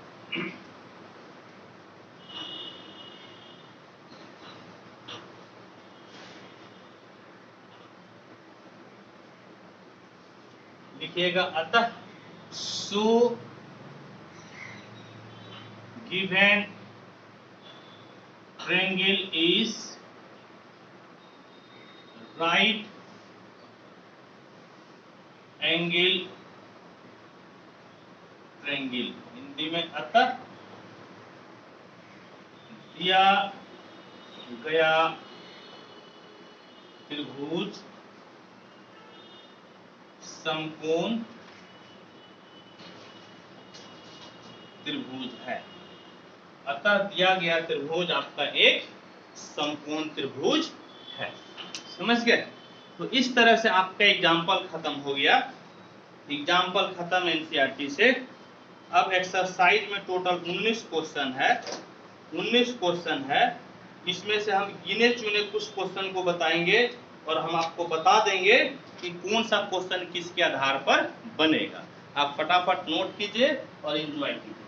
Speaker 2: लिखिएगा अतः so given triangle is right angle triangle. Hindi में अतः दिया गया त्रिभुज समकोण त्रिभुज है। अतः दिया गया त्रिभुज आपका एक समकोण त्रिभुज है। समझ गए? तो इस तरह से आपका एग्जाम्पल खत्म हो गया। एग्जाम्पल खत्म एनसीईआरटी से। अब एक्सरसाइज में टोटल 19 क्वेश्चन है। 19 क्वेश्चन है, इसमें से हम गिने चुने कुछ क्वेश्चन को बताएंगे और हम आपको बता देंगे कि कौन सा क्वेश्चन किसके आधार पर बनेगा। आप फटाफट नोट कीजिए और एंजॉय कीजिए।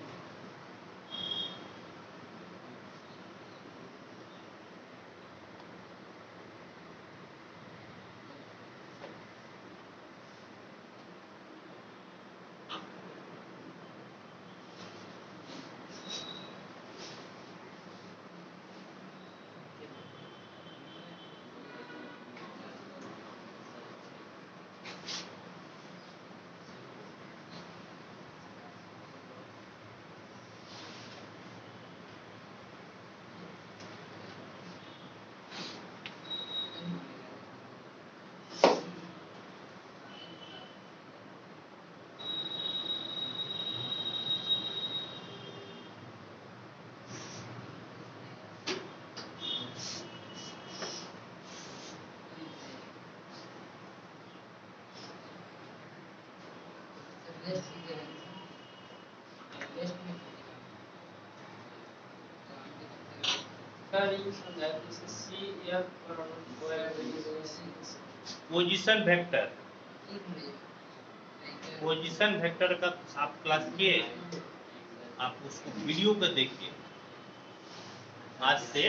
Speaker 1: रेस्ट कीजिए रेस्ट में
Speaker 2: पोजीशन वेक्टर, पोजीशन वेक्टर का आप क्लास किए, आप उसको वीडियो को देखिए। आज से